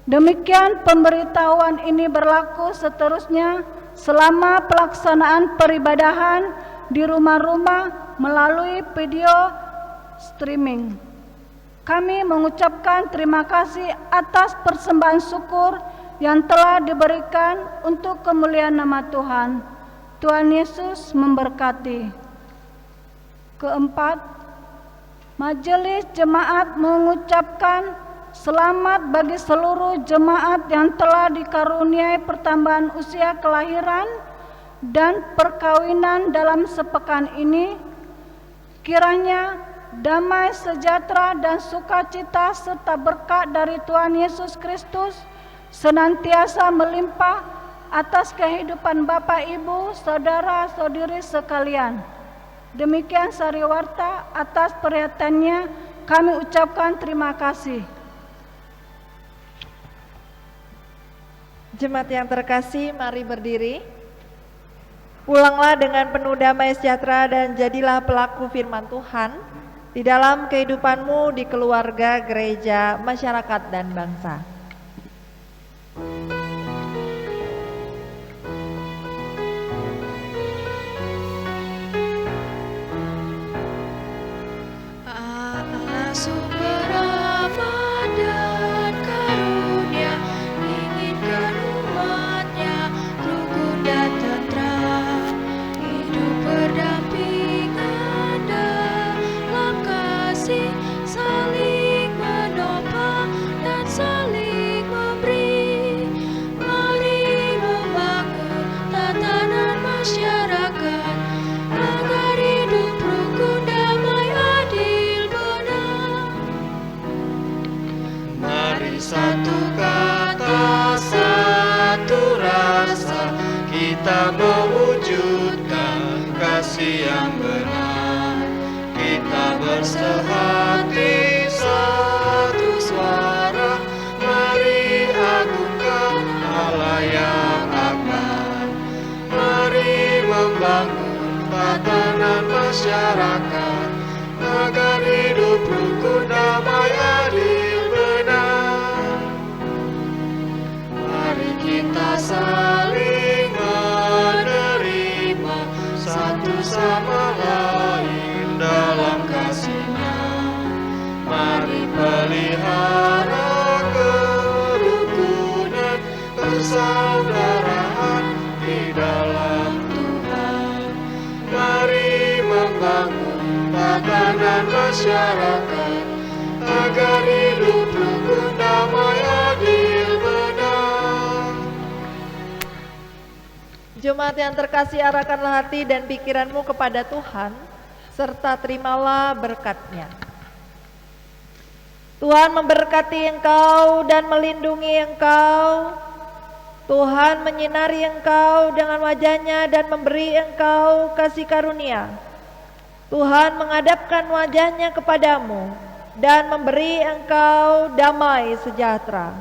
Demikian pemberitahuan ini berlaku seterusnya selama pelaksanaan peribadahan di rumah-rumah melalui video streaming. Kami mengucapkan terima kasih atas persembahan syukur yang telah diberikan untuk kemuliaan nama Tuhan. Tuhan Yesus memberkati. Keempat, majelis jemaat mengucapkan selamat bagi seluruh jemaat yang telah dikaruniai pertambahan usia kelahiran dan perkawinan dalam sepekan ini. Kiranya damai sejahtera dan sukacita serta berkat dari Tuhan Yesus Kristus senantiasa melimpah atas kehidupan Bapak, Ibu, saudara-saudari sekalian. Demikian sariwarta, atas perhatiannya kami ucapkan terima kasih. Jemaat yang terkasih, mari berdiri. Pulanglah dengan penuh damai sejahtera dan jadilah pelaku firman Tuhan di dalam kehidupanmu, di keluarga, gereja, masyarakat, dan bangsa. hati yang benar, kita bersehati satu suara, mari agungkan Allah yang akbar. Mari membangun tatanan masyarakat agar hidup rukun, damai, adil, benar. Mari kita saling menerima satu sama lain dalam kasih-Nya. Mari pelihara kerukunan, persaudaraan di dalam Tuhan. Mari membangun tatanan masyarakat agar hidup rukun, damai, adil, benar. Jemaat yang terkasih, arahkanlah hati dan pikiranmu kepada Tuhan, serta terimalah berkat-Nya. Tuhan memberkati engkau dan melindungi engkau. Tuhan menyinari engkau dengan wajah-Nya dan memberi engkau kasih karunia. Tuhan menghadapkan wajah-Nya kepadamu dan memberi engkau damai sejahtera.